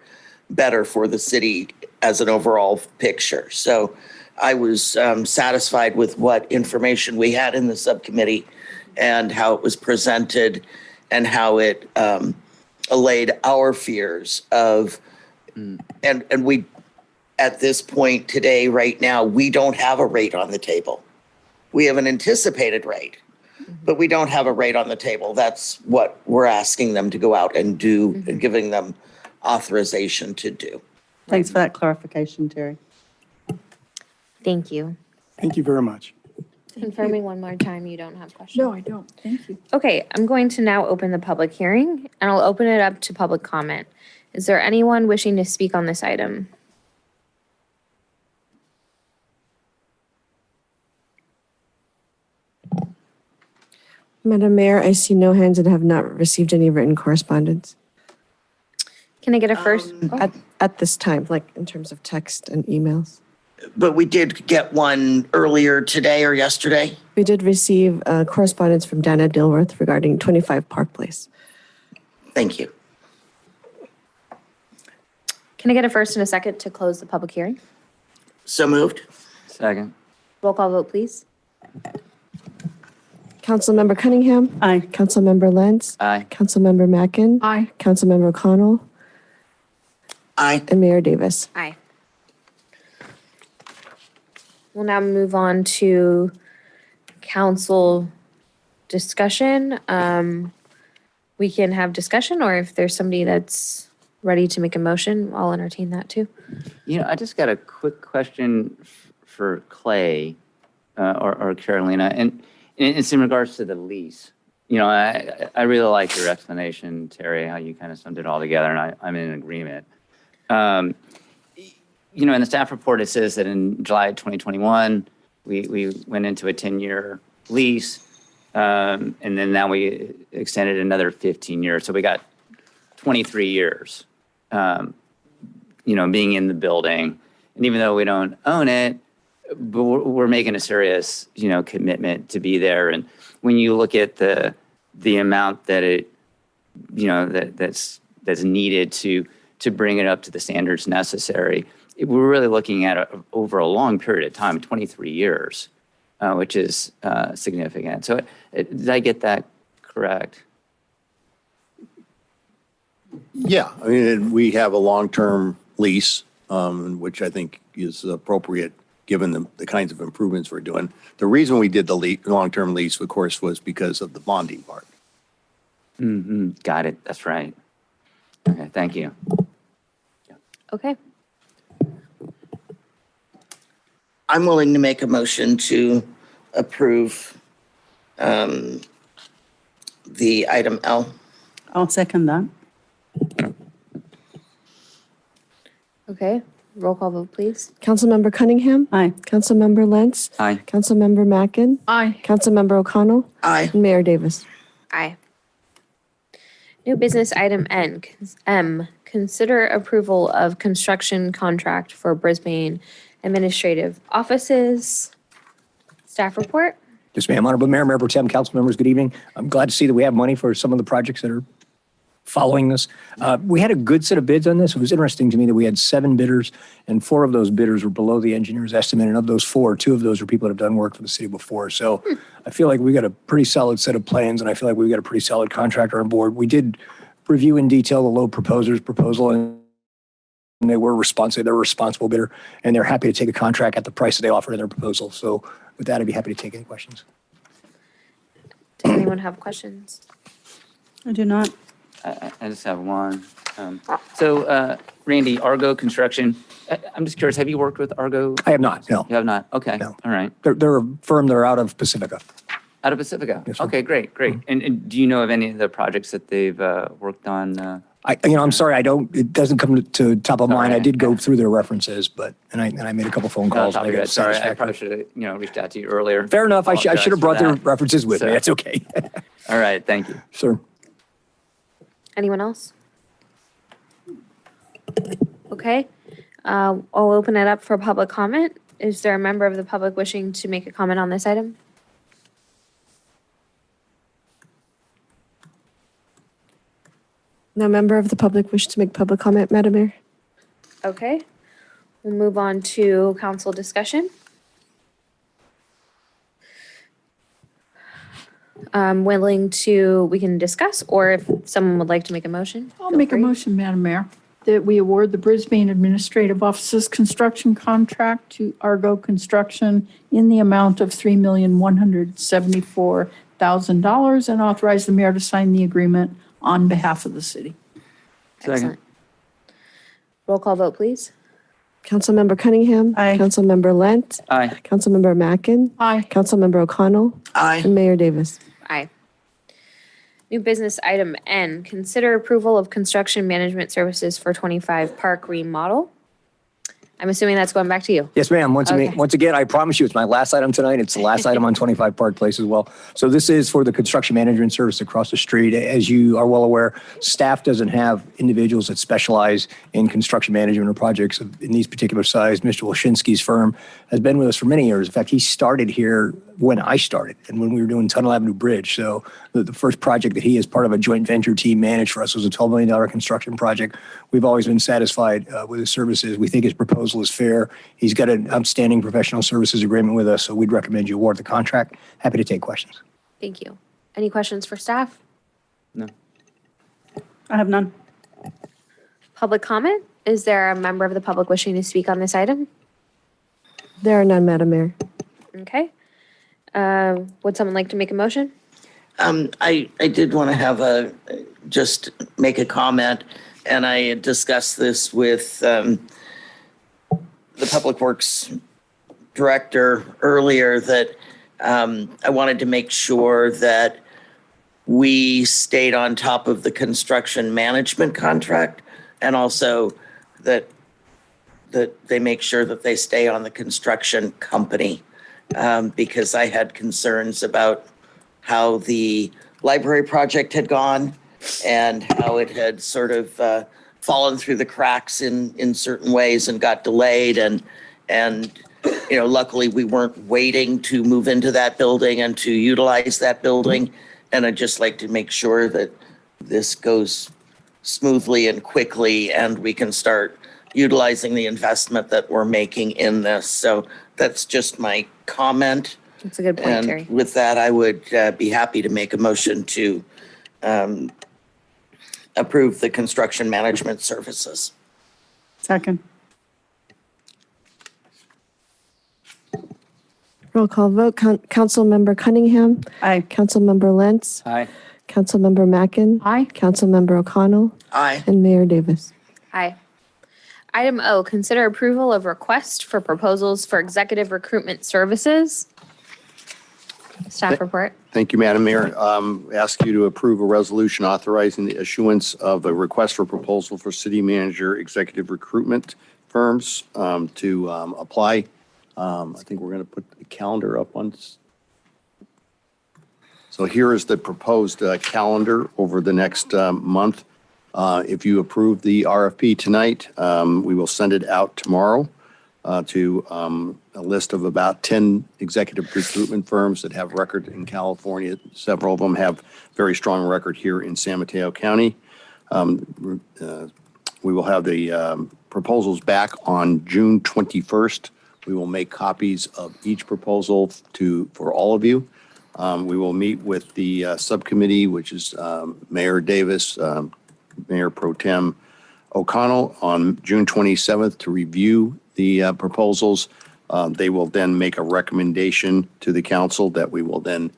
better for the city as an overall picture. So I was satisfied with what information we had in the subcommittee and how it was presented and how it allayed our fears of, and we, at this point today, right now, we don't have a rate on the table. We have an anticipated rate, but we don't have a rate on the table. That's what we're asking them to go out and do and giving them authorization to do. Thanks for that clarification, Terry. Thank you. Thank you very much. Confirming one more time, you don't have questions? No, I don't. Thank you. Okay, I'm going to now open the public hearing, and I'll open it up to public comment. Is there anyone wishing to speak on this item? Madam Mayor, I see no hands and have not received any written correspondence Can I get a first? at this time, like in terms of text and emails. But we did get one earlier today or yesterday. We did receive correspondence from Dana Dilworth regarding 25 Park Place. Thank you. Can I get a first and a second to close the public hearing? So moved. Second. Roll call vote, please. Councilmember Cunningham. Aye. Councilmember Lentz. Aye. Councilmember Mackin. Aye. Councilmember O'Connell. Aye. And Mayor Davis. Aye. We'll now move on to council discussion. We can have discussion, or if there's somebody that's ready to make a motion, I'll entertain that too. You know, I just got a quick question for Clay or Carolina, and it's in regards to the lease. You know, I really like your explanation, Terry, how you kind of summed it all together, and I'm in agreement. You know, in the staff report, it says that in July 2021, we went into a 10-year lease, and then now we extended another 15 years. So we got 23 years, you know, being in the building. And even though we don't own it, but we're making a serious, you know, commitment to be there. And when you look at the amount that it, you know, that's needed to bring it up to the standards necessary, we're really looking at over a long period of time, 23 years, which is significant. So did I get that correct? Yeah, I mean, we have a long-term lease, which I think is appropriate given the kinds of improvements we're doing. The reason we did the long-term lease, of course, was because of the bonding part. Mm-hmm. Got it. That's right. Okay, thank you. Okay. I'm willing to make a motion to approve the item L. I'll second that. Okay. Roll call vote, please. Councilmember Cunningham. Aye. Councilmember Lentz. Aye. Councilmember Mackin. Aye. Councilmember O'Connell. Aye. And Mayor Davis. Aye. New business item M, consider approval of construction contract for Brisbane Administrative Offices. Staff report. Yes, ma'am. Honorable Mayor, Mayor Pro Tem, council members, good evening. I'm glad to see that we have money for some of the projects that are following this. We had a good set of bids on this. It was interesting to me that we had 7 bidders, and 4 of those bidders were below the engineer's estimate. And of those 4, 2 of those are people that have done work for the city before. So I feel like we got a pretty solid set of plans, and I feel like we've got a pretty solid contractor on board. We did review in detail the low proposer's proposal, and they were responsive. They're a responsible bidder, and they're happy to take a contract at the price that they offered in their proposal. So with that, I'd be happy to take any questions. Does anyone have questions? I do not. I just have one. So Randy, Argo Construction, I'm just curious, have you worked with Argo? I have not, no. You have not? Okay. No. All right. They're a firm that are out of Pacifica. Out of Pacifica? Yes, sir. Okay, great, great. And do you know of any of the projects that they've worked on? I'm sorry, it doesn't come to top of mind. I Sorry. did go through their references, but, and I made a couple phone No, calls. top of Maybe your it head. was Sorry, I satisfactory. probably should have, reached out to you earlier. Fair enough. I should Apologize have for brought their that. references with me. So- That's okay. All right, thank you. Sir. Anyone else? Okay, I'll open it up for public comment. Is there a member of the public wishing to make a comment on this item? No member of the public wish to make public comment, Madam Mayor? Okay, we'll move on to council discussion. We can discuss, or if someone would like to make a motion. I'll feel make a free. motion, Madam Mayor, that we award the Brisbane Administrative Office's construction contract to Argo Construction in the amount of $3,174,000 and authorize the mayor to sign the agreement on behalf of the city. Excellent. Roll call vote, please. Councilmember Cunningham? Aye. Councilmember Lent? Aye. Councilmember Mackin? Aye. Councilmember O'Connell? Aye. And Mayor Davis. Aye. New business item N, consider approval of construction management services for 25 park remodel. I'm assuming that's going back to you. Yes, ma'am. Once Okay. again, I promise you, it's my last item tonight. It's the last item on 25 Park Place as well. So this is for the construction management service across the street. As you are well aware, staff doesn't have individuals that specialize in construction management or projects in these particular size. Mr. Wilshinsky's firm has been with us for many years. In fact, he started here when I started and when we were doing Tunnel Avenue Bridge. So the first project that he, as part of a joint venture team, managed for us was a $12 million construction project. We've always been satisfied with his services. We think his proposal is fair. He's got an outstanding professional services agreement with us, so we'd recommend you award the contract. Happy to take questions. Thank you. Any questions for staff? No. I have none. Public comment? Is there a member of the public wishing to speak on this item? There are none, Madam Mayor. Okay. Would someone like to make a motion? I did want to just make a comment, and I had discussed this with the Public Works Director earlier, that I wanted to make sure that we stayed on top of the construction management contract, and also that they make sure that they stay on the construction company, because I had concerns about how the library project had gone and how it had sort of fallen through the cracks in certain ways and got delayed. And luckily we weren't waiting to move into that building and to utilize that building. And I'd just like to make sure that this goes smoothly and quickly and we can start utilizing the investment that we're making in this. So that's just my comment. That's a good point, And Terry. with that, I would be happy to make a motion to approve the construction management services. Second. Roll call vote. Councilmember Cunningham? Aye. Councilmember Lentz? Aye. Councilmember Mackin? Aye. Councilmember O'Connell? Aye. And Mayor Davis. Aye. Item O, consider approval of request for proposals for executive recruitment services. Staff report. Thank you, Madam Mayor. Ask you to approve a resolution authorizing the issuance of a request for proposal for city manager executive recruitment firms to apply. I think we're going to put the calendar up on. So here is the proposed calendar over the next month. If you approve the RFP tonight, we will send it out tomorrow to a list of about 10 executive recruitment firms that have record in California. Several of them have very strong record here in San Mateo County. We will have the proposals back on June 21st. We will make copies of each proposal for all of you. We will meet with the subcommittee, which is Mayor Davis, Mayor Pro Tem O'Connell, on June 27th to review the proposals. They will then make a recommendation to the council that we will then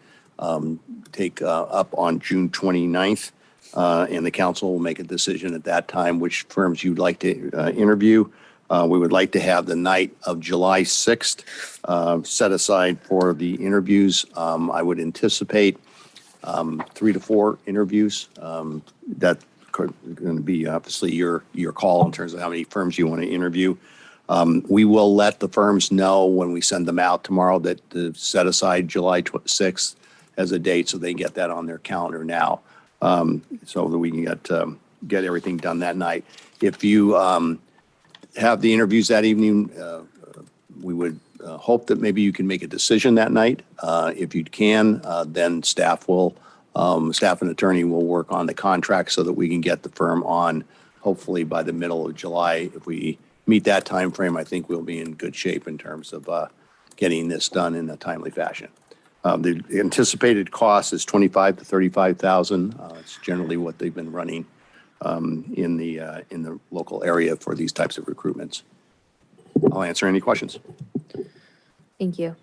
take up on June 29th. And the council will make a decision at that time which firms you'd like to interview. We would like to have the night of July 6th set aside for the interviews. I would anticipate 3 to 4 interviews. That could going to be obviously your call in terms of how many firms you want to interview. We will let the firms know when we send them out tomorrow that to set aside July 6th as a date, so they get that on their calendar now, so that we can get everything done that night. If you have the interviews that evening, we would hope that maybe you can make a decision that night. If you can, then staff and attorney will work on the contract so that we can get the firm on hopefully by the middle of July. If we meet that time frame, I think we'll be in good shape in terms of getting this done in a timely fashion. The anticipated cost is $25,000 to $35,000. It's generally what they've been running in the local area for these types of recruitments. I'll answer any questions. Thank you.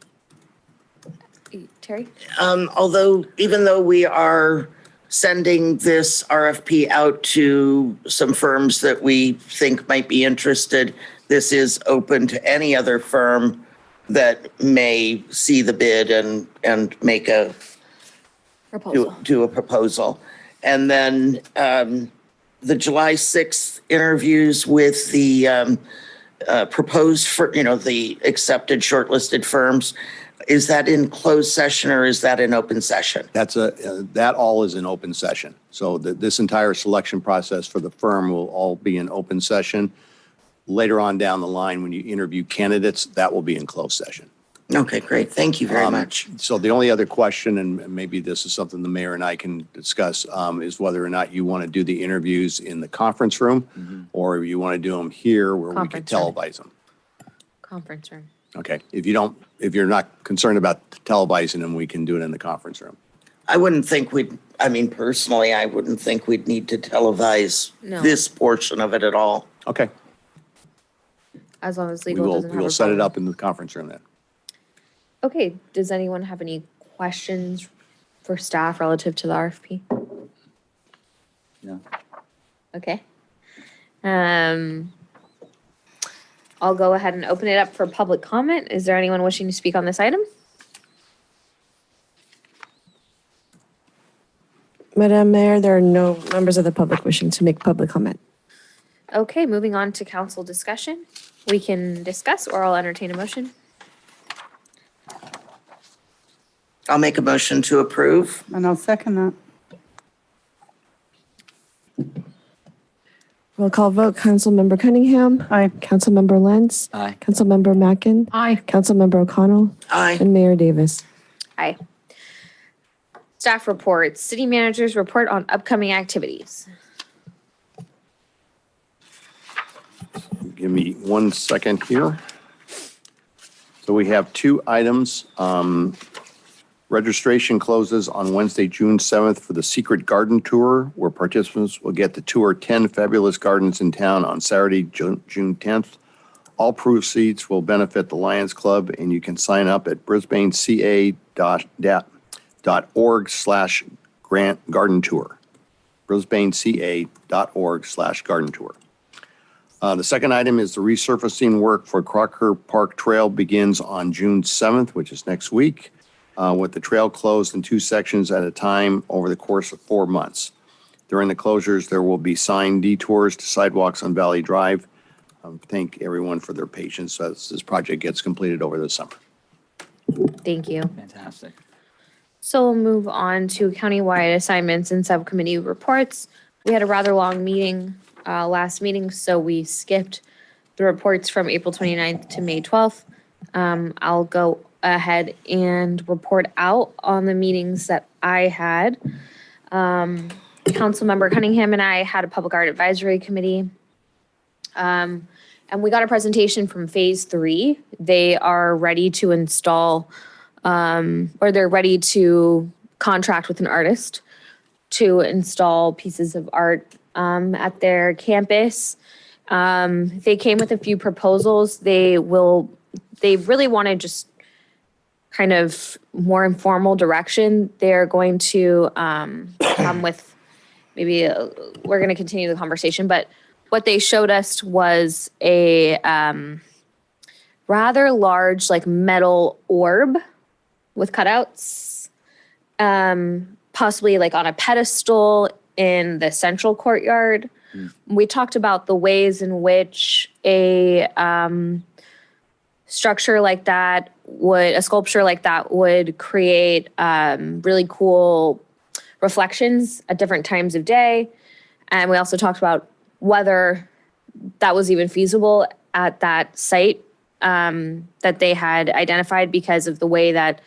Terry? Even though we are sending this RFP out to some firms that we think might be interested, this is open to any other firm that may see the bid and make a Proposal. do a proposal. And then the July 6th interviews with the proposed for, the accepted shortlisted firms, is that in closed session or is that in open session? That all is in open session. So this entire selection process for the firm will all be in open session. Later on down the line, when you interview candidates, that will be in closed session. Okay, great. Thank you very much. So the only other question, and maybe this is something the mayor and I can discuss, is whether or not you want to do the interviews in the conference room or you want to do them here where we can televise them. Conference room. Okay. If you're not concerned about televising them, we can do it in the conference room. I wouldn't think personally, I wouldn't think we'd need to televise this portion of it at all. Okay. As long as We legal doesn't have a will set it problem. up in the conference room then. Okay, does anyone have any questions for staff relative to the RFP? No. Okay. I'll go ahead and open it up for public comment. Is there anyone wishing to speak on this item? Madam Mayor, there are no members of the public wishing to make public comment. Okay, moving on to council discussion. We can discuss or I'll entertain a motion. I'll make a motion to approve. And I'll second that. Roll call vote, Councilmember Cunningham. Aye. Councilmember Lentz. Aye. Councilmember Mackin. Aye. Councilmember O'Connell. Aye. And Mayor Davis. Aye. Staff reports, city managers report on upcoming activities. Give me 1 second here. So we have 2 items. Registration closes on Wednesday, June 7th for the Secret Garden Tour, where participants will get to tour 10 fabulous gardens in town on Saturday, June 10th. All proceeds will benefit the Lions Club, and you can sign up at brisbaneca.org/garden tour. brisbaneca.org/garden tour. The second item is the resurfacing work for Crocker Park Trail begins on June 7th, which is next week, with the trail closed in 2 sections at a time over the course of 4 months. During the closures, there will be signed detours to sidewalks on Valley Drive. Thank everyone for their patience as this project gets completed over the summer. Thank you. Fantastic. So we'll move on to countywide assignments and subcommittee reports. We had a rather long meeting last meeting, so we skipped the reports from April 29th to May 12th. I'll go ahead and report out on the meetings that I had. Councilmember Cunningham and I had a public art advisory committee. And we got a presentation from phase 3. They are ready to install, or they're ready to contract with an artist to install pieces of art at their campus. They came with a few proposals. They really want to just kind of more informal direction. They're going to come with we're going to continue the conversation, but what they showed us was a rather large, like metal orb with cutouts, possibly like on a pedestal in the central courtyard. We talked about the ways in which a sculpture like that would create really cool reflections at different times of day. And we also talked about whether that was even feasible at that site that they had identified because of the way that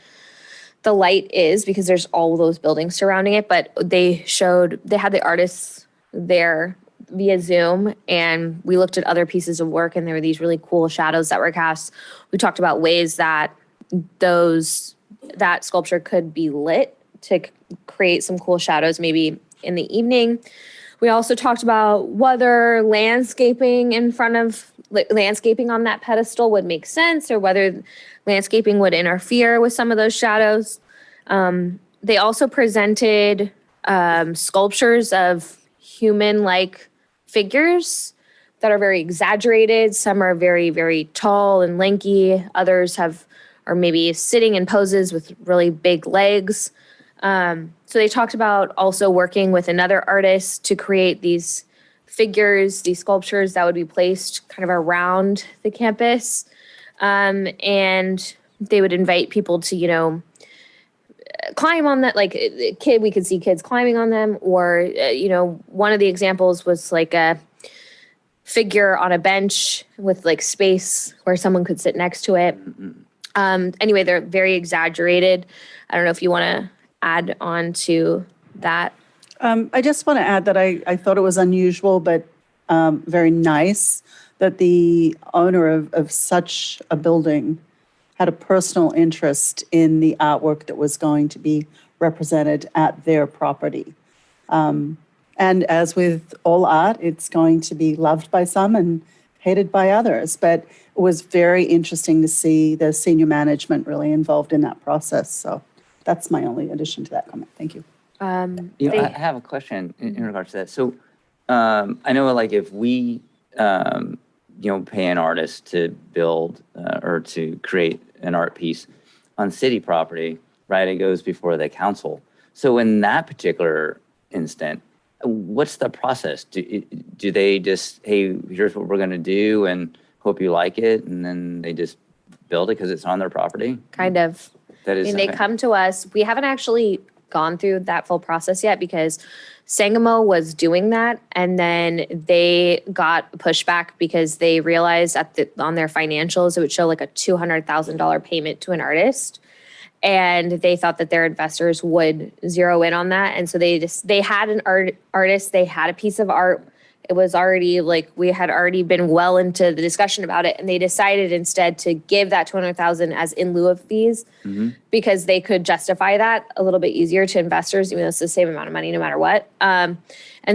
the light is, because there's all those buildings surrounding it. But they had the artists there via Zoom, and we looked at other pieces of work, and there were these really cool shadows that were cast. We talked about ways that that sculpture could be lit to create some cool shadows maybe in the evening. We also talked about whether landscaping on that pedestal would make sense, or whether landscaping would interfere with some of those shadows. They also presented sculptures of human-like figures that are very exaggerated. Some are very, very tall and lanky. Others are maybe sitting in poses with really big legs. So they talked about also working with another artist to create these figures, these sculptures that would be placed kind of around the campus. And they would invite people to, climb on that, like we could see kids climbing on them, or, one of the examples was like a figure on a bench with like space where someone could sit next to it. Anyway, they're very exaggerated. I don't know if you want to add on to that. I just want to add that I thought it was unusual, but very nice that the owner of such a building had a personal interest in the artwork that was going to be represented at their property. And as with all art, it's going to be loved by some and hated by others. But it was very interesting to see the senior management really involved in that process. So that's my only addition to that comment. Thank you. I have a question in regards to that. So I know, like, if we pay an artist to build or to create an art piece on city property, right, it goes before the council. So in that particular instant, what's the process? Do they just, hey, here's what we're going to do and hope you like it, and then they just build it because it's on their property? Kind of. That is. They come to us. We haven't actually gone through that full process yet because Sangamo was doing that, and then they got pushback because they realized on their financials it would show like a $200,000 payment to an artist, and they thought that their investors would zero in on that, and so they had an artist, they had a piece of art. It was already like we had already been well into the discussion about it, and they decided instead to give that $200,000 as in lieu of fees because they could justify that a little bit easier to investors, even though it's the same amount of money no matter what. And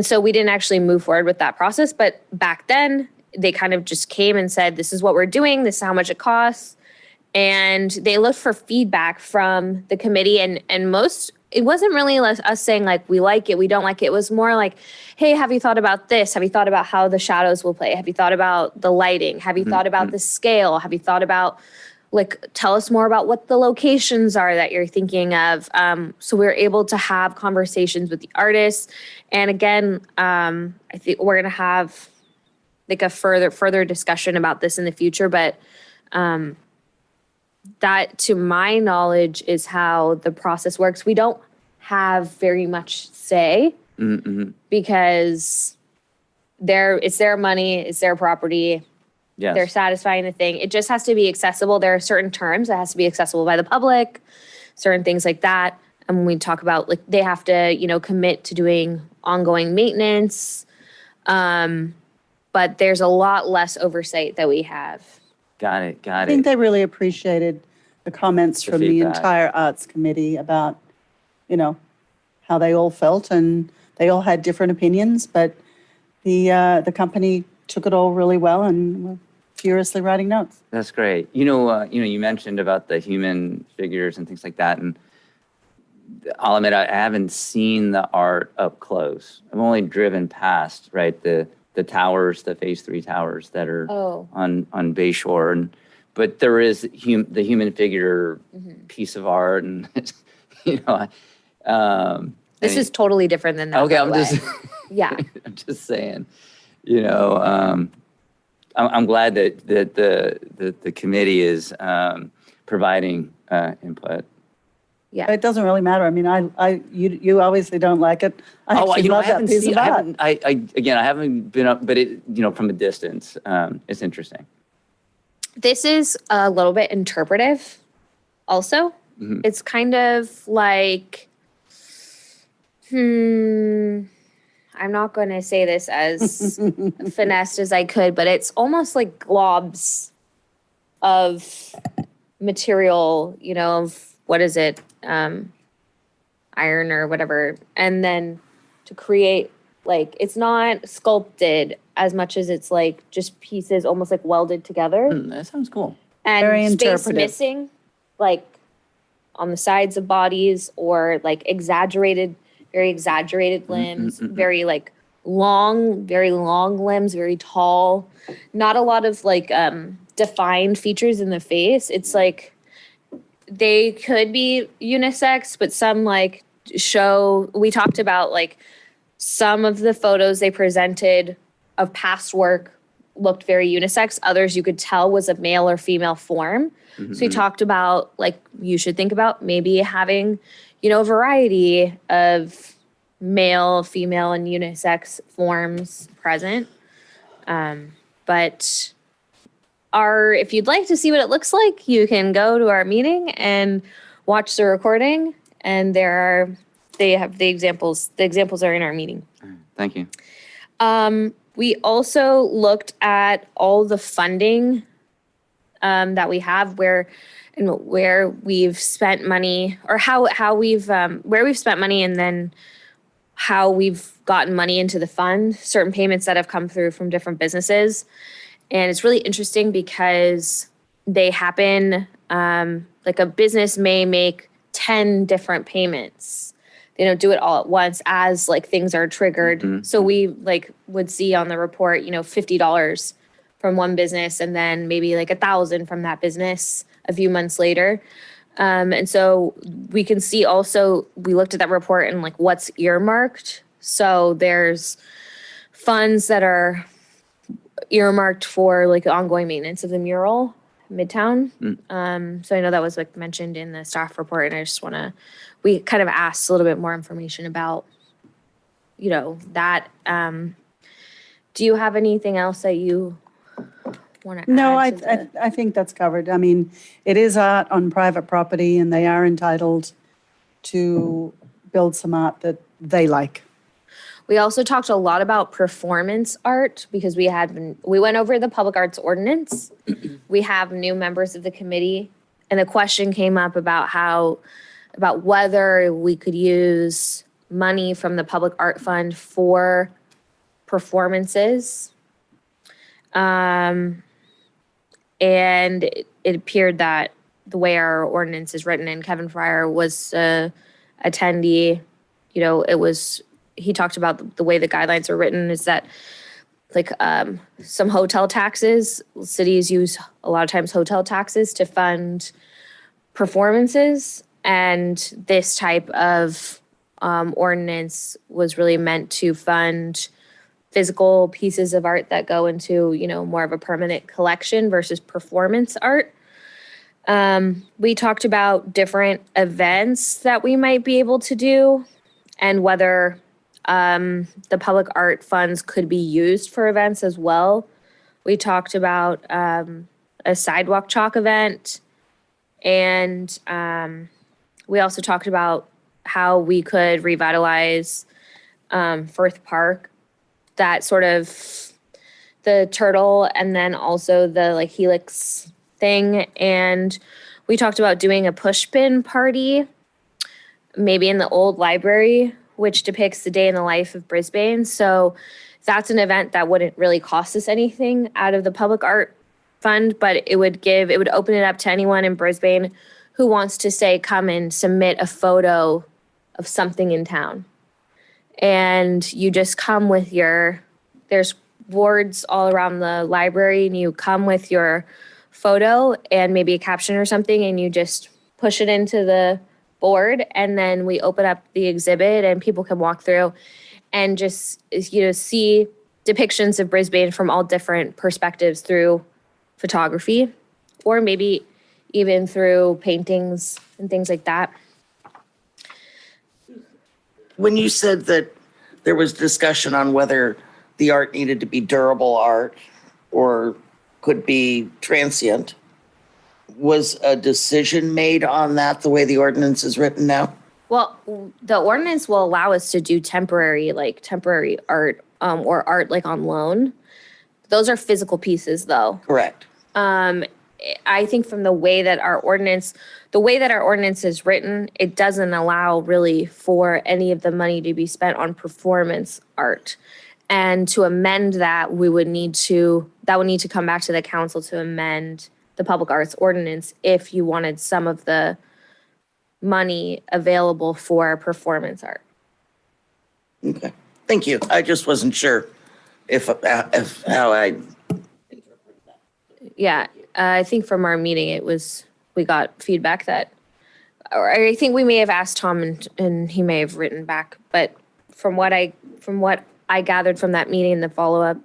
so we didn't actually move forward with that process. But back then, they kind of just came and said, "This is what we're doing. This is how much it costs." And they looked for feedback from the committee, and most. It wasn't really us saying like, we like it, we don't like it. It was more like, hey, have you thought about this? Have you thought about how the shadows will play? Have you thought about the lighting? Have you thought about the scale? Have you thought about, like, tell us more about what the locations are that you're thinking of? So we're able to have conversations with the artists. And again, I think we're going to have like a further discussion about this in the future. But that, to my knowledge, is how the process works. We don't have very much say because it's their money, it's their property. Yes. They're satisfying the thing. It just has to be accessible. There are certain terms that has to be accessible by the public, certain things like that. And when we talk about, like, they have to, commit to doing ongoing maintenance. But there's a lot less oversight that we have. Got it. I think they really appreciated the comments from the entire Arts Committee about, how they all felt, and they all had different opinions, but the company took it all really well and were furiously writing notes. That's great. You mentioned about the human figures and things like that, and I'll admit I haven't seen the art up close. I've only driven past, right, the the towers, the Phase 3 towers that are Oh. on Bayshore. But there is the human figure piece of art, and you know, This is totally different than that. okay. by I'm the way. just Yeah. I'm just saying, you know, I'm glad that the committee is providing input. Yeah. It doesn't really matter. I mean, you obviously don't like it. I actually you know, love that piece of art. I haven't been up, but from a distance, it's interesting. This is a little bit interpretive also. Mhm. It's kind of like, I'm not going to say this as finessed as I could, but it's almost like globs of material, of what is it? Iron or whatever. And then to create, like, it's not sculpted as much as it's like just pieces almost like welded together. That sounds cool. And Very space interpretive. missing, like on the sides of bodies, or like very exaggerated limbs, very like very long limbs, very tall. Not a lot of like defined features in the face. It's like they could be unisex, but some like we talked about like some of the photos they presented of past work looked very unisex. Others you could tell was a male or female form. So we talked about like you should think about maybe having, a variety of male, female, and unisex forms present. But if you'd like to see what it looks like, you can go to our meeting and watch the recording. And they have the examples. The examples are in our meeting. Thank you. We also looked at all the funding that we have, where we've spent money, or how we've where we've spent money, and then how we've gotten money into the fund. Certain payments that have come through from different businesses, and it's really interesting because they happen. Like a business may make 10 different payments. They don't do it all at once as like things are triggered. So we like would see on the report, $50 from one business, and then maybe like $1,000 from that business a few months later. And so we can see also, we looked at that report and like what's earmarked. So there's funds that are earmarked for like the ongoing maintenance of the mural Midtown. So I know that was like mentioned in the staff report, and I just we kind of asked a little bit more information about, that. Do you have anything else that you want to add? No, to I think that's covered. I mean, it is art on private property, and they are entitled to build some art that they like. We also talked a lot about performance art because we went over the public arts ordinance. We have new members of the committee, and the question came up about whether we could use money from the public art fund for performances. And it appeared that the way our ordinance is written, and Kevin Fryer was attendee, he talked about the way the guidelines are written is that like some hotel taxes, cities use a lot of times hotel taxes to fund performances. And this type of ordinance was really meant to fund physical pieces of art that go into, more of a permanent collection versus performance art. We talked about different events that we might be able to do and whether the public art funds could be used for events as well. We talked about a sidewalk chalk event, and we also talked about how we could revitalize Firth Park, that sort of the turtle and then also the like helix thing. And we talked about doing a push pin party, maybe in the old library, which depicts the day in the life of Brisbane. So that's an event that wouldn't really cost us anything out of the public art fund, but it would open it up to anyone in Brisbane who wants to say, come and submit a photo of something in town. And you just come with there's boards all around the library, and you come with your photo and maybe a caption or something, and you just push it into the board, and then we open up the exhibit and people can walk through and just, see depictions of Brisbane from all different perspectives through photography, or maybe even through paintings and things like that. When you said that there was discussion on whether the art needed to be durable art or could be transient, was a decision made on that the way the ordinance is written now? Well, the ordinance will allow us to do temporary art, or art like on loan. Those are physical pieces though. Correct. I think from the way that our ordinance is written, it doesn't allow really for any of the money to be spent on performance art. And to amend that, that would need to come back to the council to amend the public arts ordinance if you wanted some of the money available for performance art. Okay, thank you. I just wasn't sure if how I. Yeah, I think from our meeting, we got feedback that, or I think we may have asked Tom and he may have written back, but from what I gathered from that meeting and the follow-up,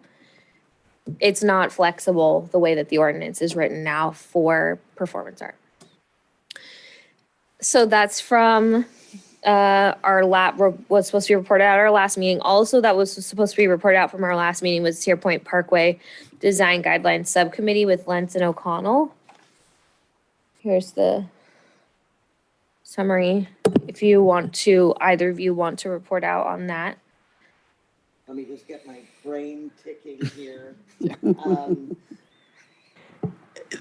it's not flexible the way that the ordinance is written now for performance art. So that's from our was supposed to be reported out at our last meeting. Also, that was supposed to be reported out from our last meeting was Cedar Point Parkway Design Guidelines Subcommittee with Lentz and O'Connell. Here's the summary. If either of you want to report out on that. Let me just get my brain ticking here.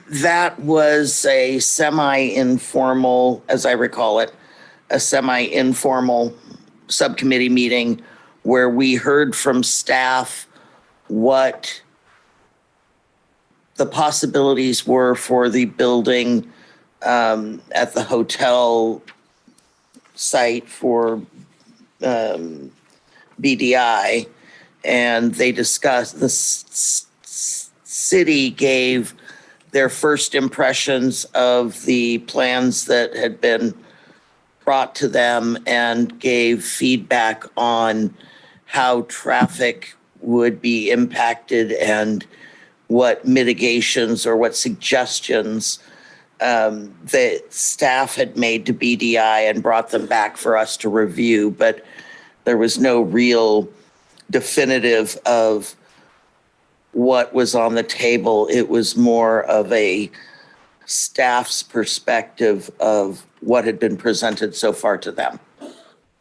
That was a semi-informal, as I recall it, a semi-informal subcommittee meeting where we heard from staff what the possibilities were for the building at the hotel site for BDI, and they discussed, the city gave their first impressions of the plans that had been brought to them and gave feedback on how traffic would be impacted and what mitigations or what suggestions the staff had made to BDI and brought them back for us to review, but there was no real definitive of what was on the table. It was more of a staff's perspective of what had been presented so far to them.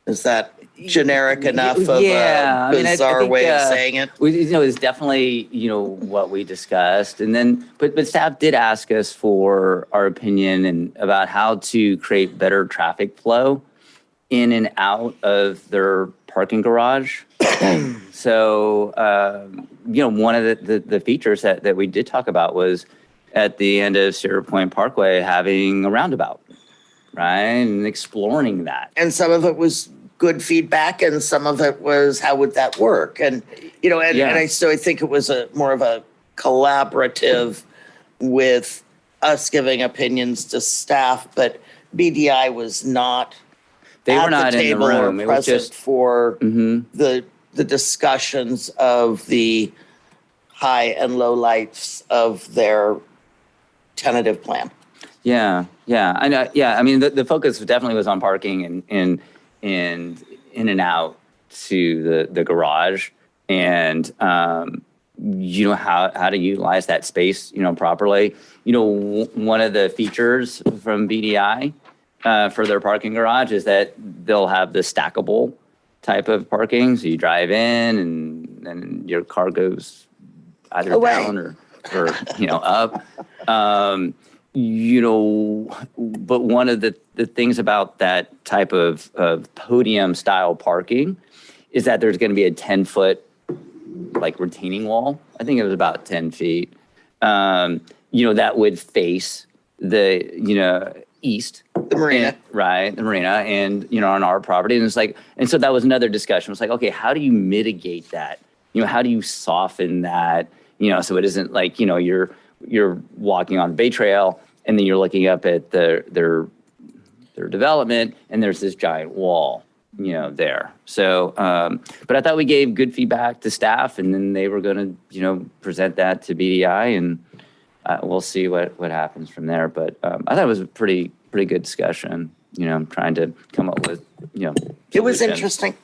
Is that generic enough of Yeah, a bizarre way of saying it? It's definitely, what we discussed. And then, but staff did ask us for our opinion and about how to create better traffic flow in and out of their parking garage. So, one of the features that we did talk about was at the end of Cedar Point Parkway having a roundabout, right? And exploring that. And some of it was good feedback and some of it was, how would that work? And, I think it was more of a collaborative with us giving opinions to staff, but BDI was not They at were not the in the table room. or It was present just for the discussions of the high and low lights of their tentative plan. Yeah. I know. Yeah. I mean, the focus definitely was on parking and in and out to the garage and, how to utilize that space, properly. One of the features from BDI for their parking garage is that they'll have the stackable type of parking. So you drive in and your car goes either down or up. But one of the things about that type of podium style parking is that there's going to be a 10-foot retaining wall. I think it was about 10 feet, that would face the, east. The marina. Right, the marina and, on our property. And it's and so that was another discussion. It's okay, how do you mitigate that how do you soften that, so it isn't like, you're walking on the Bay Trail and then you're looking up at their development and there's this giant wall, there. So, but I thought we gave good feedback to staff, and then they were going to, present that to BDI, and we'll see what happens from there. But I thought it was a pretty good discussion, trying to come up with, It was solutions. interesting.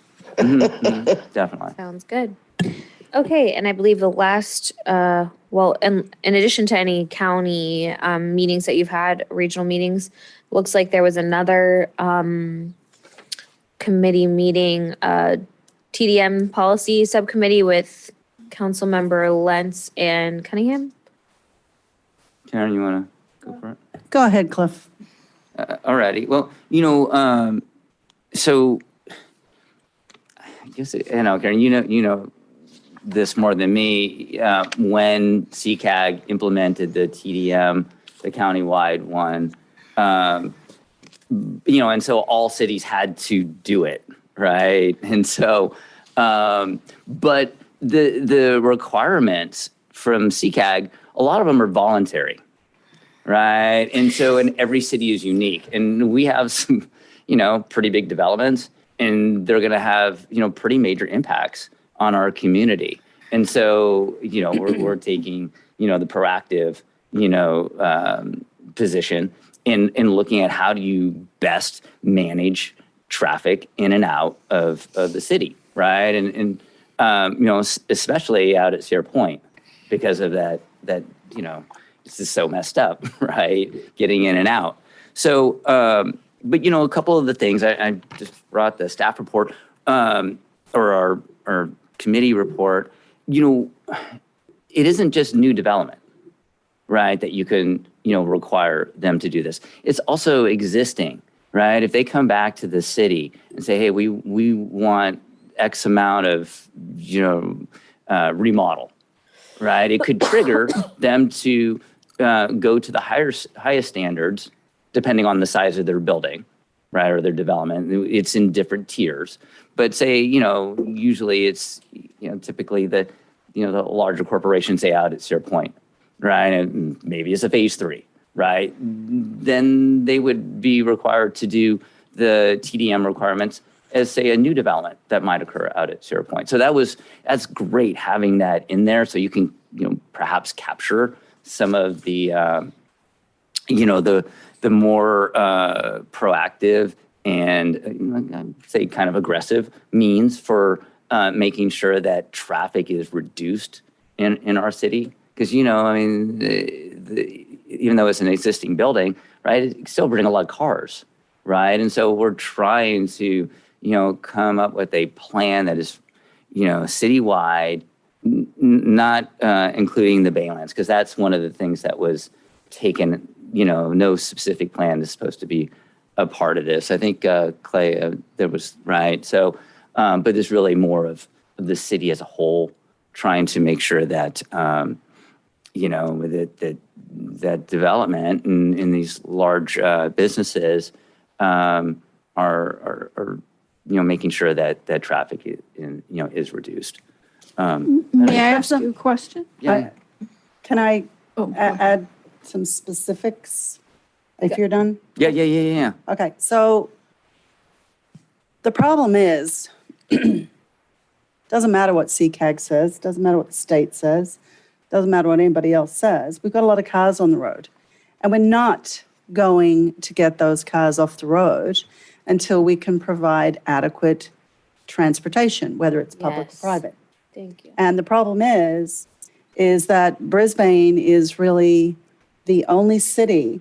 Definitely. Sounds good. Okay, and I believe the last, in addition to any county meetings that you've had, regional meetings, looks like there was another committee meeting, TDM policy subcommittee with Councilmember Lentz and Cunningham. Karen, you want to go for it? Go ahead, Cliff. Alrighty. Well, so I guess, Karen, you know this more than me. When CCAG implemented the TDM, the countywide one, and so all cities had to do it, right? And so, but the requirements from CCAG, a lot of them are voluntary, right? And so, and every city is unique, and we have some, pretty big developments, and they're going to have, pretty major impacts on our community. And so, we're taking, the proactive, position in looking at how do you best manage traffic in and out of the city, right? And especially out at Sierra Point, because of that, it's just so messed up, right? Getting in and out. So, but a couple of the things I just brought the staff report, or our committee report. It isn't just new development, right? That you can, require them to do this. It's also existing, right? If they come back to the city and say, hey, we want X amount of, remodel, right? It could trigger them to go to the highest standards, depending on the size of their building, right? Or their development. It's in different tiers. But say, usually it's, typically the larger corporations, say out at Sierra Point, right? And maybe it's a phase 3, right? Then they would be required to do the TDM requirements as, say, a new development that might occur out at Sierra Point. So that's great having that in there, so you can, perhaps capture some of the, the more proactive and I'd say kind of aggressive means for making sure that traffic is reduced in our city. Because, even though it's an existing building, right, it still bring a lot of cars, right? And so we're trying to, come up with a plan that is, citywide, not including the Baylands, because that's one of the things that was taken, no specific plan is supposed to be a part of this. I think Clay, that was right. So, but there's really more of the city as a whole, trying to make sure that, that development in these large businesses are making sure that traffic is reduced. May I ask you a question? Yeah. Can I add some specifics if you're done? Yeah. Okay, so the problem is, doesn't matter what CCAG says, doesn't matter what the state says, doesn't matter what anybody else says. We've got a lot of cars on the road, and we're not going to get those cars off the road until we can provide adequate transportation, whether it's public or Yes. private. Thank you. And the problem is that Brisbane is really the only city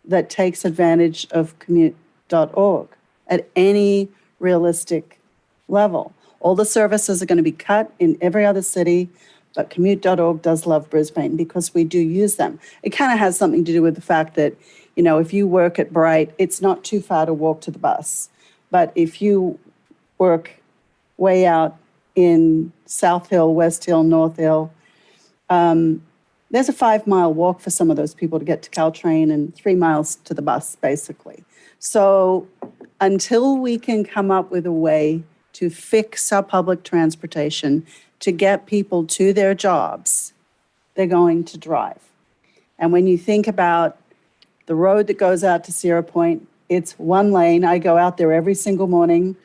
that takes advantage of commute.org at any realistic level. All the services are going to be cut in every other city, but commute.org does love Brisbane because we do use them. It kind of has something to do with the fact that, if you work at Bright, it's not too far to walk to the bus. But if you work way out in South Hill, West Hill, North Hill, there's a 5-mile walk for some of those people to get to Caltrain and 3 miles to the bus, basically. So until we can come up with a way to fix our public transportation, to get people to their jobs, they're going to drive. And when you think about the road that goes out to Sierra Point, it's one lane. I go out there every single morning.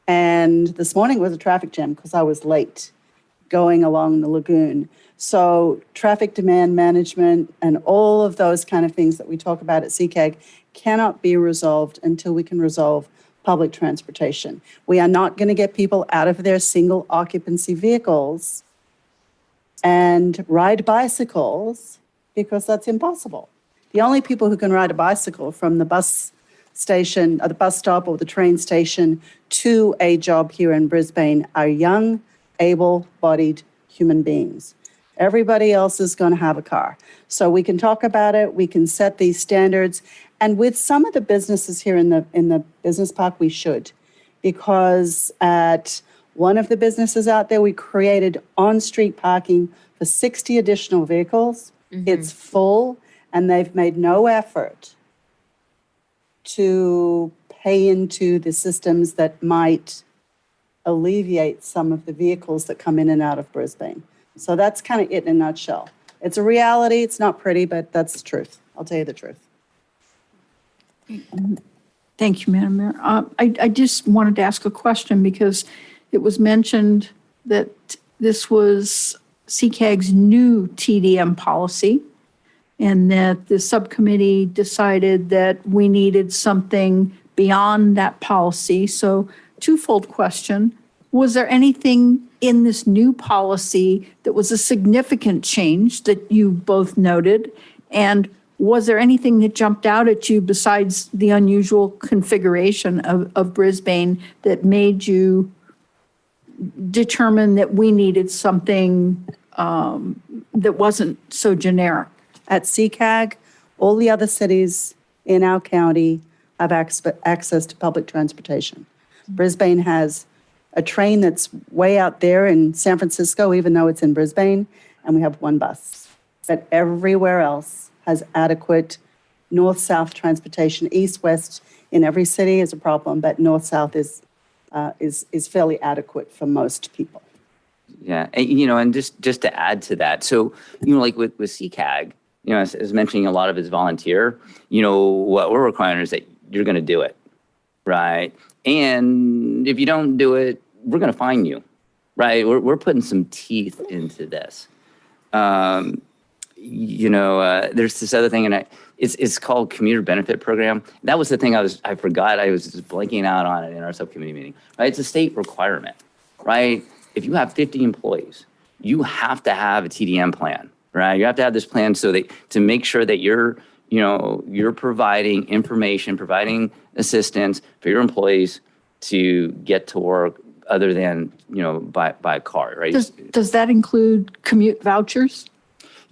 And this morning was a traffic jam because I was late going along the lagoon. So traffic demand management and all of those kind of things that we talk about at CCAG cannot be resolved until we can resolve public transportation. We are not going to get people out of their single occupancy vehicles and ride bicycles because that's impossible. The only people who can ride a bicycle from the bus station, or the bus stop or the train station to a job here in Brisbane are young, able-bodied human beings. Everybody else is going to have a car. So we can talk about it, we can set these standards, and with some of the businesses here in the business park, we should. Because at one of the businesses out there, we created on-street parking for 60 additional vehicles. It's full, and they've made no effort to pay into the systems that might alleviate some of the vehicles that come in and out of Brisbane. So that's kind of it in a nutshell. It's a reality. It's not pretty, but that's the truth. I'll tell you the truth. Thank you, Madam Mayor. I just wanted to ask a question because it was mentioned that this was CCAG's new TDM policy and that the subcommittee decided that we needed something beyond that policy. So twofold question. Was there anything in this new policy that was a significant change that you both noted? And was there anything that jumped out at you besides the unusual configuration of Brisbane that made you determine that we needed something that wasn't so generic? At CCAG, all the other cities in our county have access to public transportation. Brisbane has a train that's way out there in San Francisco, even though it's in Brisbane, and we have one bus. But everywhere else has adequate north-south transportation. East-west in every city is a problem, but north-south is fairly adequate for most people. Yeah, and just to add to that, so, like with CCAG, as mentioning, a lot of it's volunteer. What we're requiring is that you're going to do it, right? And if you don't do it, we're going to fine you, right? We're putting some teeth into this. There's this other thing, and it's called Commuter Benefit Program. That was the thing I forgot. I was just blanking out on it in our subcommittee meeting, right? It's a state requirement, right? If you have 50 employees, you have to have a TDM plan, right? You have to have this plan to make sure that you're providing information, providing assistance for your employees to get to work other than, by car, right? Does that include commute vouchers?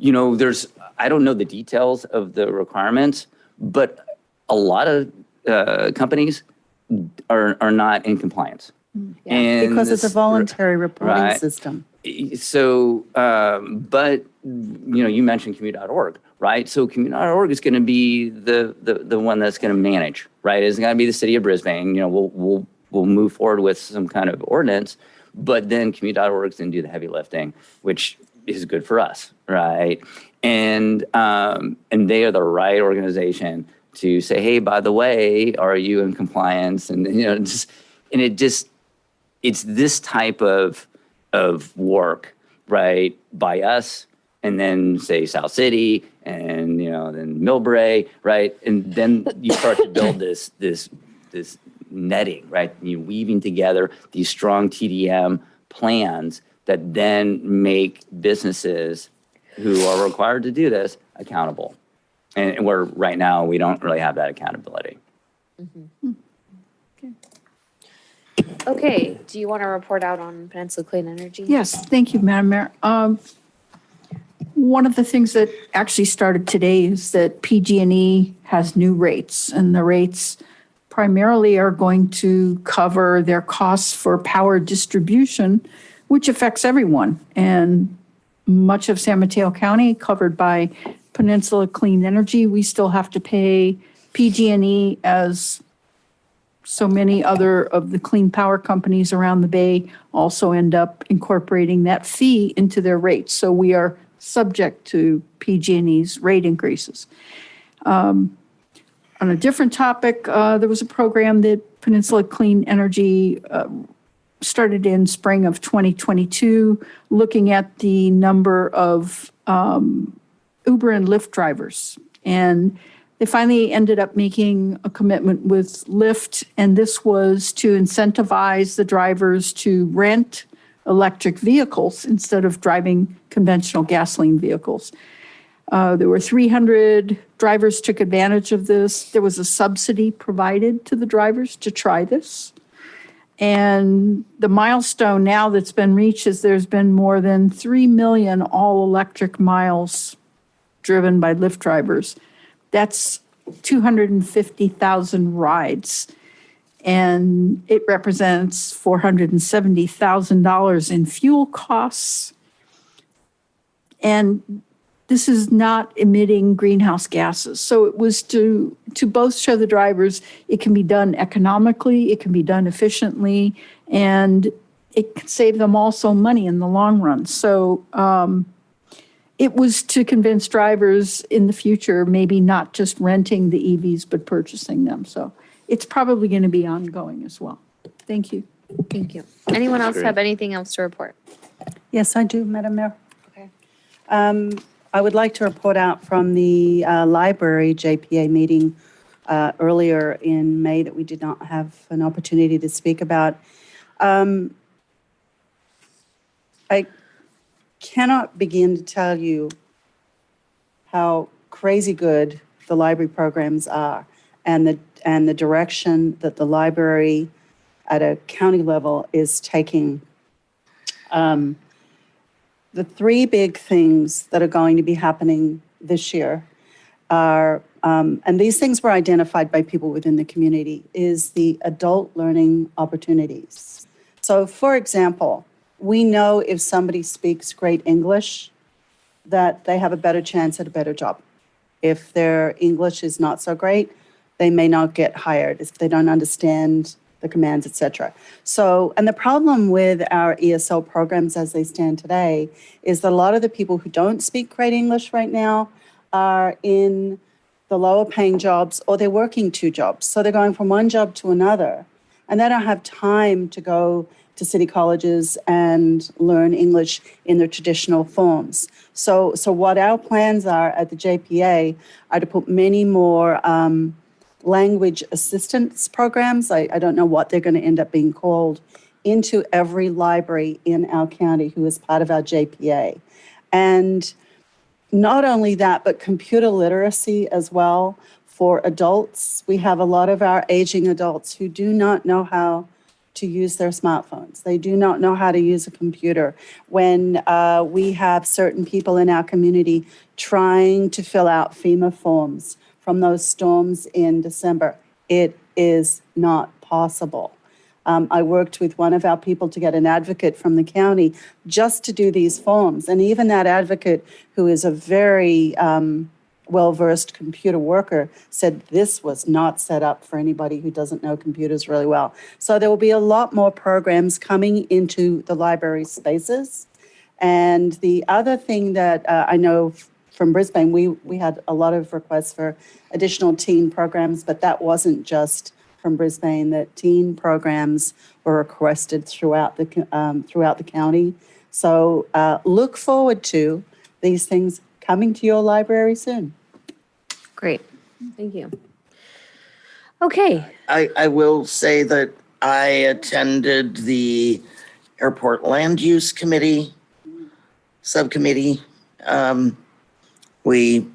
I don't know the details of the requirements, but a lot of companies are not in compliance. Yeah, because it's a voluntary reporting system. So, but, you mentioned commute.org, right? So commute.org is going to be the one that's going to manage, right? It's going to be the city of Brisbane. We'll move forward with some kind of ordinance, but then commute.org is going to do the heavy lifting, which is good for us, right? And they are the right organization to say, hey, by the way, are you in compliance? And it's this type of work, right, by us, and then say South City, and then Millbrae, right, and then you start to build this netting, right? You're weaving together these strong TDM plans that then make businesses who are required to do this accountable, and where right now we don't really have that accountability. Mm-hmm. Okay, do you want to report out on Peninsula Clean Energy? Yes, thank you, Madam Mayor. One of the things that actually started today is that PG&E has new rates, and the rates primarily are going to cover their costs for power distribution, which affects everyone. And much of San Mateo County covered by Peninsula Clean Energy, we still have to pay PG&E as so many other of the clean power companies around the Bay also end up incorporating that fee into their rates. So we are subject to PG&E's rate increases. On a different topic, there was a program that Peninsula Clean Energy started in spring of 2022, looking at the number of Uber and Lyft drivers. And they finally ended up making a commitment with Lyft, and this was to incentivize the drivers to rent electric vehicles instead of driving conventional gasoline vehicles. There were 300 drivers took advantage of this. There was a subsidy provided to the drivers to try this. And the milestone now that's been reached is there's been more than 3 million all-electric miles driven by Lyft drivers. That's 250,000 rides. And it represents $470,000 in fuel costs. And this is not emitting greenhouse gases. So it was to both show the drivers it can be done economically, it can be done efficiently, and it can save them also money in the long run. So it was to convince drivers in the future, maybe not just renting the EVs, but purchasing them. So it's probably going to be ongoing as well. Thank you. Thank you. Anyone else have anything else to report? Yes, I do, Madam Mayor. Okay. I would like to report out from the library JPA meeting earlier in May that we did not have an opportunity to speak about. I cannot begin to tell you how crazy good the library programs are and the direction that the library at a county level is taking. The three big things that are going to be happening this year are, and these things were identified by people within the community, is the adult learning opportunities. So for example, we know if somebody speaks great English, that they have a better chance at a better job. If their English is not so great, they may not get hired if they don't understand the commands, etc. So, and the problem with our ESL programs as they stand today is that a lot of the people who don't speak great English right now are in the lower paying jobs or they're working two jobs. So they're going from one job to another and they don't have time to go to city colleges and learn English in their traditional forms. So what our plans are at the JPA are to put many more language assistance programs, I don't know what they're going to end up being called, into every library in our county who is part of our JPA. And not only that, but computer literacy as well for adults. We have a lot of our aging adults who do not know how to use their smartphones. They do not know how to use a computer. When we have certain people in our community trying to fill out FEMA forms from those storms in December, it is not possible. I worked with one of our people to get an advocate from the county just to do these forms. And even that advocate, who is a very well-versed computer worker, said this was not set up for anybody who doesn't know computers really well. So there will be a lot more programs coming into the library spaces. And the other thing that I know from Brisbane, we had a lot of requests for additional teen programs, but that wasn't just from Brisbane. That teen programs were requested throughout the county. So look forward to these things coming to your library soon. Great. Thank you. Okay. I will say that I attended the Airport Land Use Committee subcommittee. We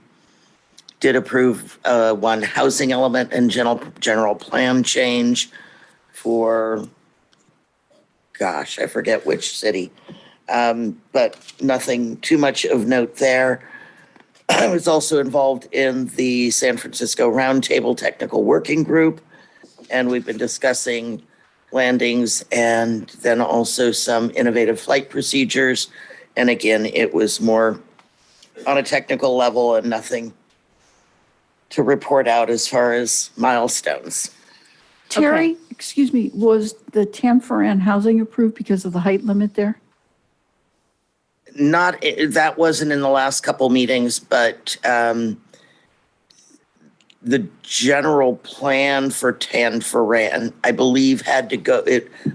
did approve one housing element and general plan change for, gosh, I forget which city, but nothing too much of note there. I was also involved in the San Francisco Roundtable Technical Working Group, and we've been discussing landings and then also some innovative flight procedures. And again, it was more on a technical level and nothing to report out as far as milestones. Terry, excuse me, was the Tanforan housing approved because of the height limit there? Not, that wasn't in the last couple meetings, but the general plan for Tanforan, I believe, had to go,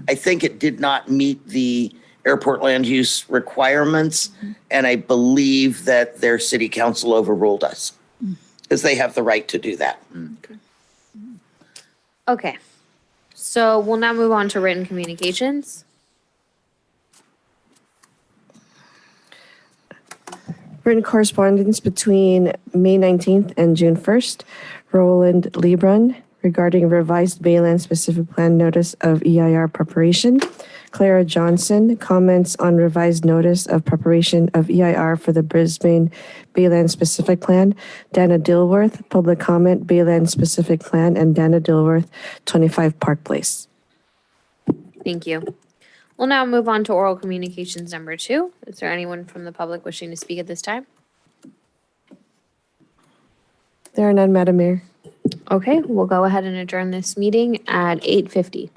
I think it did not meet the airport land use requirements, and I believe that their city council overruled us, because they have the right to do that. Okay. So we'll now move on to written communications. Written correspondence between May 19th and June 1st. Roland Lebrun regarding revised Bayland specific plan notice of EIR preparation. Clara Johnson comments on revised notice of preparation of EIR for the Brisbane Bayland specific plan. Dana Dilworth, public comment, Bayland specific plan, and Dana Dilworth, 25 Park Place. Thank you. We'll now move on to oral communications number 2. Is there anyone from the public wishing to speak at this time? There are none, Madam Mayor. Okay, we'll go ahead and adjourn this meeting at 8:50.